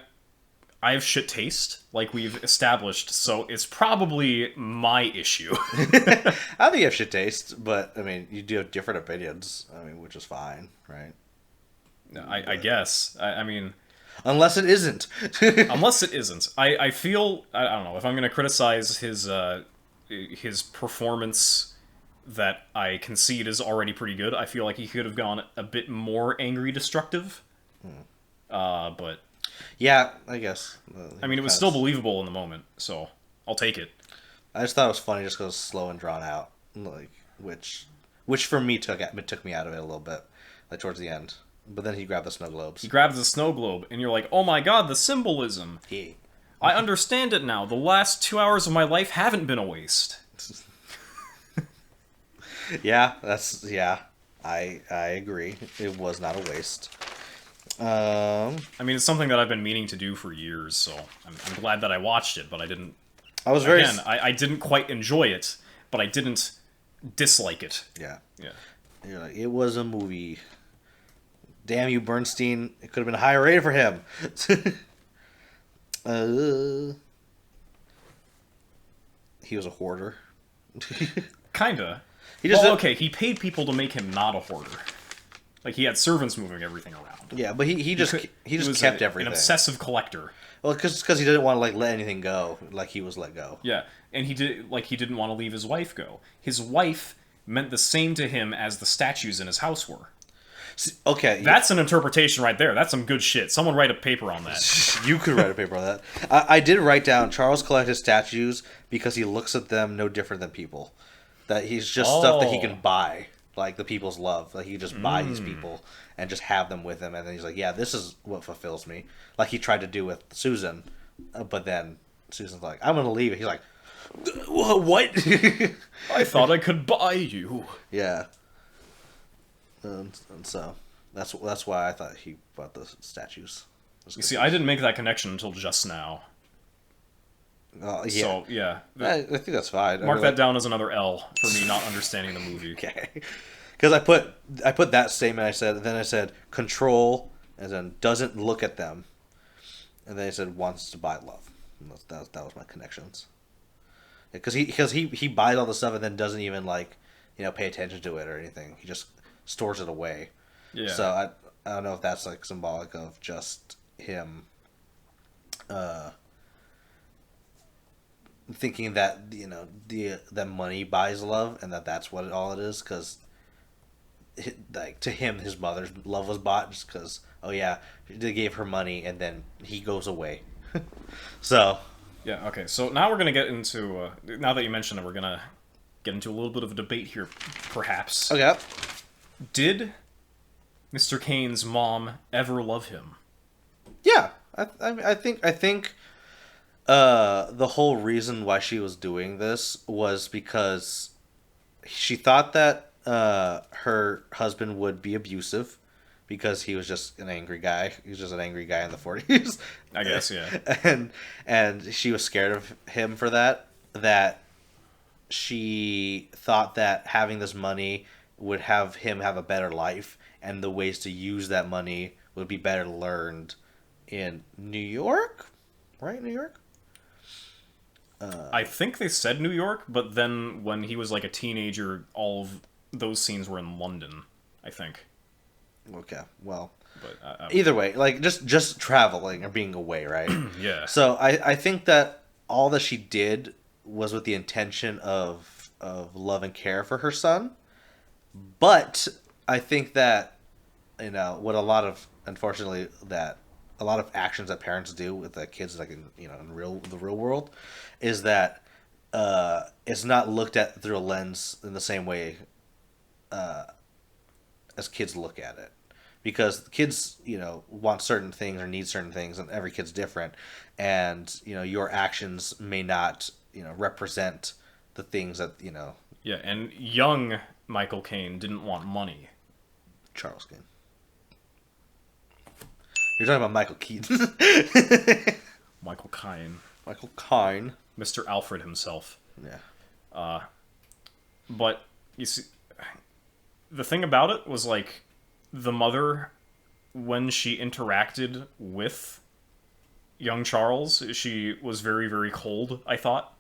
I have shit taste, like we've established, so it's probably my issue. I think you have shit taste, but I mean, you do have different opinions. I mean, which is fine, right? I guess. I mean, Unless it isn't. unless it isn't. I feel, I don't know, if I'm going to criticize his performance that I concede is already pretty good, I feel like he could have gone a bit more angry destructive. But Yeah, I guess. I mean, it was still believable in the moment, so I'll take it. I just thought it was funny just because it was slow and drawn out, like which for me took me out of it a little bit, like towards the end. But then he grabbed the snow globes. He grabs the snow globe, and you're like, oh my god, the symbolism. Yeah. I understand it now. The last 2 hours of my life haven't been a waste. Yeah, I agree. It was not a waste. I mean, it's something that I've been meaning to do for years, so I'm glad that I watched it, but I didn't... I was very Again, I didn't quite enjoy it, but I didn't dislike it. yeah. Yeah. You're like, it was a movie. Damn you, Bernstein! It could have been a higher rated for him. He was a hoarder. Kinda. He just Okay, he paid people to make him not a hoarder. Like, he had servants moving everything around. Yeah, but he just was kept everything. An obsessive collector. Well, because he didn't want to like let anything go, like he was let go. Yeah, and he didn't want to leave his wife go. His wife meant the same to him as the statues in his house were. Okay, That's an interpretation right there. That's some good shit. Someone write a paper on that. you could write a paper on that. I did write down Charles collected statues because he looks at them no different than people. That he's just stuff that he can buy, like the people's love. Like he can just buy these people and just have them with him, and then he's like, "Yeah, this is what fulfills me." Like he tried to do with Susan, but then Susan's like, "I'm gonna leave." He's like, "What?" I thought I could buy you. Yeah. And so that's why I thought he bought the statues. You see, I didn't make that connection until just now. Yeah. So, yeah. I think that's fine. Mark that down as another L for me not understanding the movie. Okay. Because I put that statement. I said control, and then doesn't look at them, and then I said wants to buy love. And that was my connections. Because he buys all the stuff and then doesn't even pay attention to it or anything. He just stores it away. Yeah. So I don't know if that's like symbolic of just him thinking that that money buys love and that's what all it is, because like to him, his mother's love was bought just because. Oh yeah, they gave her money, and then he goes away. So. Yeah. Okay. So now we're gonna get into. Now that you mentioned it, we're gonna get into a little bit of a debate here, perhaps. Okay. Did Mr. Kane's mom ever love him? Yeah, I think the whole reason why she was doing this was because she thought that her husband would be abusive because he was just an angry guy. He was just an angry guy in the 40s. I guess, yeah. And she was scared of him for that. That she thought that having this money would have him have a better life, and the ways to use that money would be better learned in New York, right? New York. I think they said New York, but then when he was like a teenager, all of those scenes were in London, I think. Okay, well, But either way, like just traveling or being away, right? yeah. So I think that all that she did was with the intention of love and care for her son, but I think that what a lot of actions that parents do with the kids, like in the real world, is that it's not looked at through a lens in the same way as kids look at it, because kids want certain things or need certain things, and every kid's different, and your actions may not represent the things that Yeah, and young Michael Caine didn't want money. Charles Kane. You're talking about Michael Keaton. Michael Caine. Michael Caine. Mr. Alfred himself. Yeah. But, you see, the thing about it was, like, the mother, when she interacted with young Charles, she was very, very cold, I thought.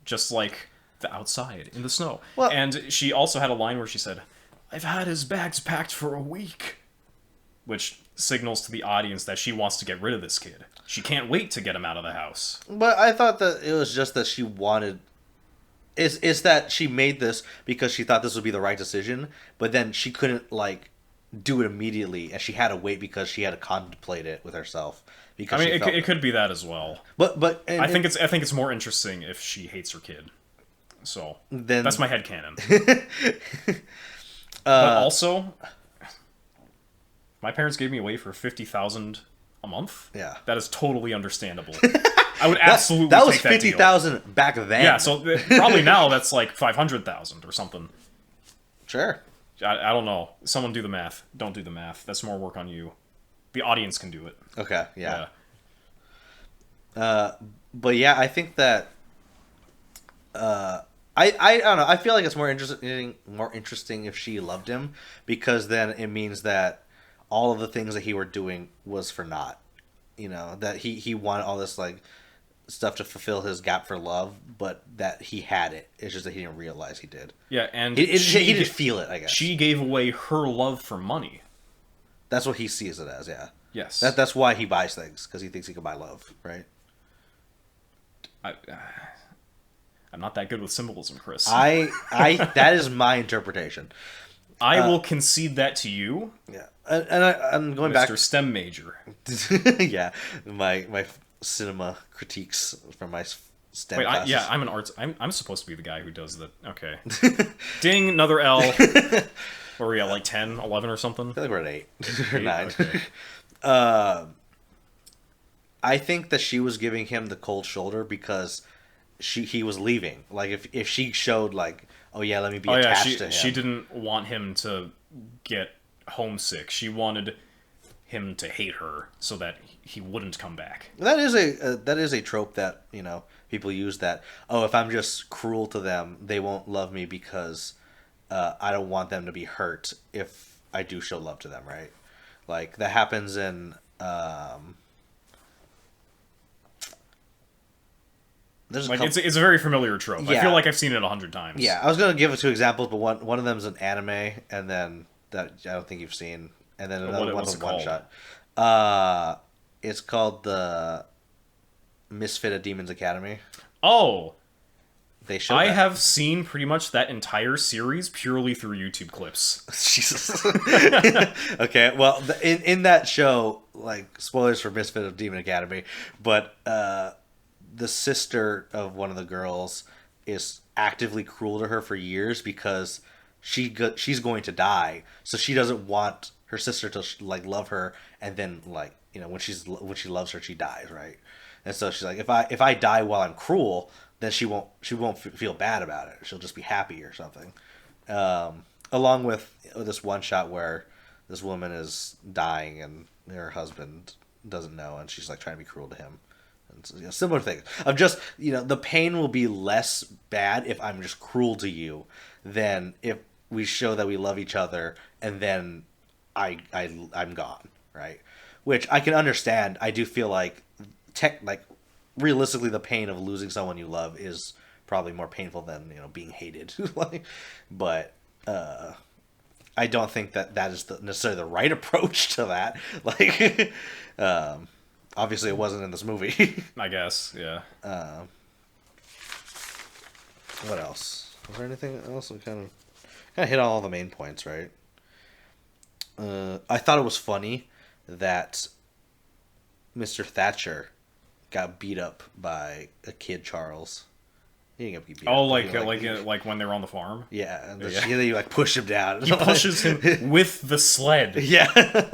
Just like the outside, in the snow. Well, and she also had a line where she said, "I've had his bags packed for a week." Which signals to the audience that she wants to get rid of this kid. She can't wait to get him out of the house. but I thought that it was just that she wanted... It's that she made this because she thought this would be the right decision, but then she couldn't, like, do it immediately, and she had to wait because she had to contemplate it with herself. Because I mean, it could be that as well. But I think it's more interesting if she hates her kid. So then that's my headcanon. But also, my parents gave me away for $50,000 a month. Yeah, that is totally understandable. I would absolutely that was take that deal. $50,000 back then. Yeah, so probably now that's like $500,000 or something. Sure. I don't know. Someone do the math. Don't do the math. That's more work on you. The audience can do it. Okay. Yeah. But yeah, I think that I don't know. I feel like it's more interesting if she loved him, because then it means that all of the things that he were doing was for naught. That he wanted all this like stuff to fulfill his gap for love, but that he had it. It's just that he didn't realize he did. Yeah, and he didn't feel it, I guess. She gave away her love for money. That's what he sees it as, yeah. Yes. That's why he buys things, because he thinks he can buy love, right? I'm not that good with symbolism, Chris. That is my interpretation. I will concede that to you. Yeah, I'm going Mr. back. Mr. STEM major. Yeah, my cinema critiques from my STEM Wait, classes. I'm an arts. I'm supposed to be the guy who does the. Okay. Ding, another L. Where are we at, like 10, 11 or something? I feel like we're at 8 or 9. Okay. I think that she was giving him the cold shoulder because he was leaving. Like if she showed like, oh yeah, let me be attached to him. She didn't want him to get homesick. She wanted him to hate her so that he wouldn't come back. That is a trope that people use, that if I'm just cruel to them, they won't love me because I don't want them to be hurt if I do show love to them, right? Like that happens in it's a very familiar trope. Yeah. I feel like I've seen it 100 times. Yeah, I was gonna give 2 examples, but one of them is an anime, and then that I don't think you've seen, and then another one's a one shot. It's called the Misfit at Demon's Academy. Oh, they show. I that. have seen pretty much that entire series purely through YouTube clips. Jesus. Okay, well, in that show, like spoilers for Misfit of Demon Academy, but the sister of one of the girls is actively cruel to her for years because she's going to die, so she doesn't want her sister to like love her, and then like when she loves her, she dies, right? And so she's like, if I die while I'm cruel, then she won't feel bad about it. She'll just be happy or something. Along with this one shot where this woman is dying and her husband doesn't know, and she's like trying to be cruel to him. And so, similar things of just the pain will be less bad if I'm just cruel to you than if we show that we love each other and then I'm gone, right? Which I can understand. I do feel like realistically the pain of losing someone you love is probably more painful than being hated. But I don't think that is necessarily the right approach to that. Like, obviously it wasn't in this movie. I guess, yeah. What else? Was there anything else? We kind of hit on all the main points, right? I thought it was funny that Mr. Thatcher got beat up by a kid Charles. He didn't get beat up. Oh, like when they were on the farm? Yeah, and you like push him down. He pushes him with the sled. Yeah.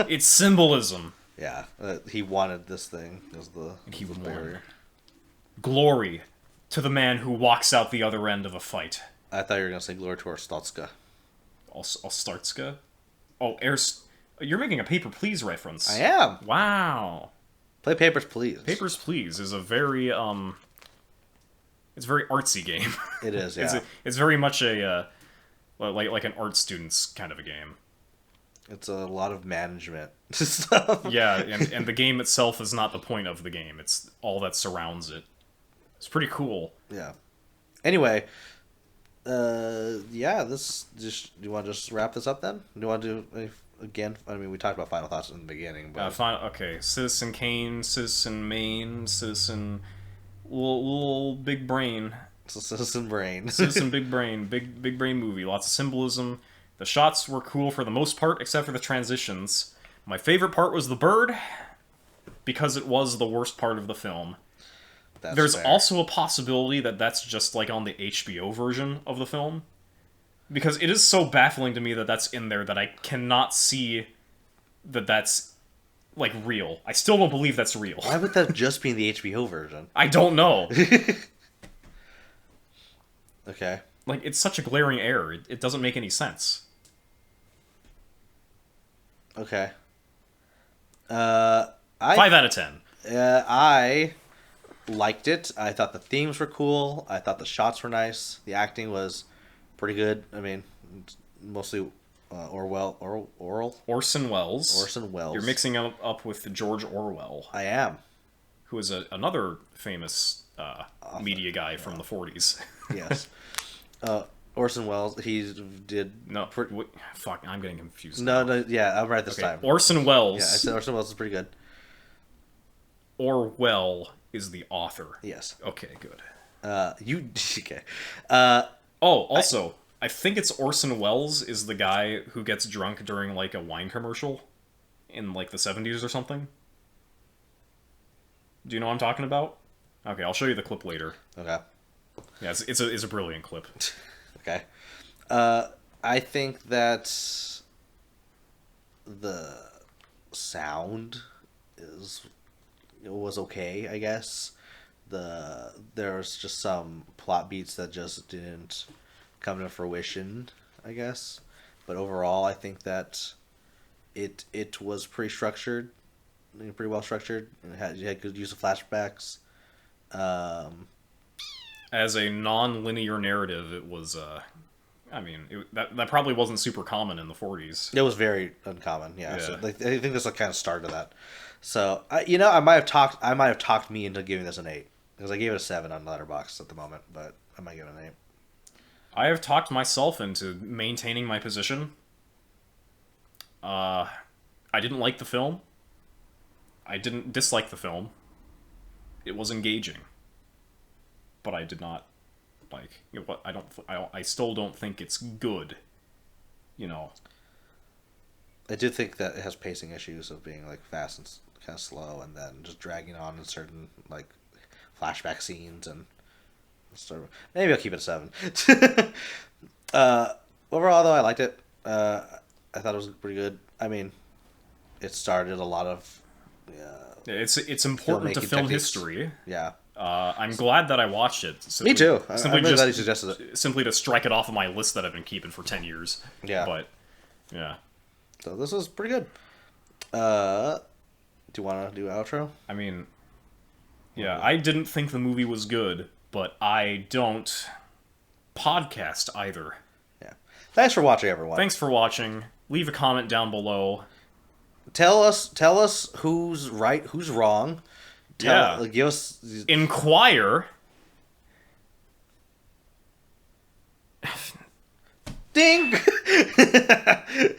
It's symbolism. Yeah, he wanted this thing as the barrier. Glory to the man who walks out the other end of a fight. I thought you were going to say glory to Ostotska. Ostartska? Oh, you're making a Paper Please reference. I am. Wow. Play Papers, Please. Papers, Please is a very, it's a very artsy game. It is, yeah. It's very much a, like an art student's kind of a game. It's a lot of management stuff. Yeah, and the game itself is not the point of the game. It's all that surrounds it. It's pretty cool. Yeah. Anyway, yeah, do you want to just wrap this up then? Do you want to do again? I mean, we talked about final thoughts in the beginning, but okay. Citizen Kane, Citizen Maine, Citizen little Big Brain. Citizen Brain. Citizen Big Brain, big brain movie. Lots of symbolism. The shots were cool for the most part, except for the transitions. My favorite part was the bird, because it was the worst part of the film. There's fair. Also a possibility that that's just like on the HBO version of the film, because it is so baffling to me that that's in there that I cannot see that that's like real. I still don't believe that's real. Why would that just be in the HBO version? I don't know. Okay. Like, it's such a glaring error. It doesn't make any sense. Okay. 5 out of 10. I liked it. I thought the themes were cool. I thought the shots were nice. The acting was pretty good. I mean, mostly Orson Wells. Orson Wells. You're mixing up with George Orwell. I am. Who is another famous media guy from the 40s. Yes. Orson Wells, he did... No, fuck, I'm getting confused No, yeah, I'm right this time. Orson Wells. Yeah, I said Orson Wells is pretty good. Orwell is the author. Yes. Okay, good. Okay. Also, I think it's Orson Wells is the guy who gets drunk during, like, a wine commercial in, like, the 70s or something. Do you know what I'm talking about? Okay, I'll show you the clip later. Okay. Yeah, it's a brilliant clip. Okay. I think that the sound was okay, I guess. There was just some plot beats that just didn't come to fruition, I guess. But overall, I think that it was pretty structured, pretty well structured. You had good use of flashbacks. As a non-linear narrative, it was, that probably wasn't super common in the 40s. It was very uncommon, yeah. So, I think this kind of started that. So, I might have talked me into giving this an 8. Because I gave it a 7 on Letterboxd at the moment, but I might give it an 8. I have talked myself into maintaining my position. I didn't like the film. I didn't dislike the film. It was engaging. But I did not Like, you know, what I still don't think it's good. You know. I do think that it has pacing issues of being like fast and kind of slow, and then just dragging on in certain like flashback scenes and sort of. Maybe I'll keep it a 7. Overall, though, I liked it. I thought it was pretty good. I mean, it started a lot of. It's important to filmmaking film techniques. history. Yeah. I'm glad that I watched it. Me too. Simply I'm really glad you suggested it. Simply to strike it off of my list that I've been keeping for 10 years. Yeah. But, yeah. So this was pretty good. Do you want to do outro? I mean, yeah, I didn't think the movie was good, but I don't podcast either. Yeah. Thanks for watching, everyone. Thanks for watching. Leave a comment down below. Tell us who's right, who's wrong. Give us. Inquire. Ding!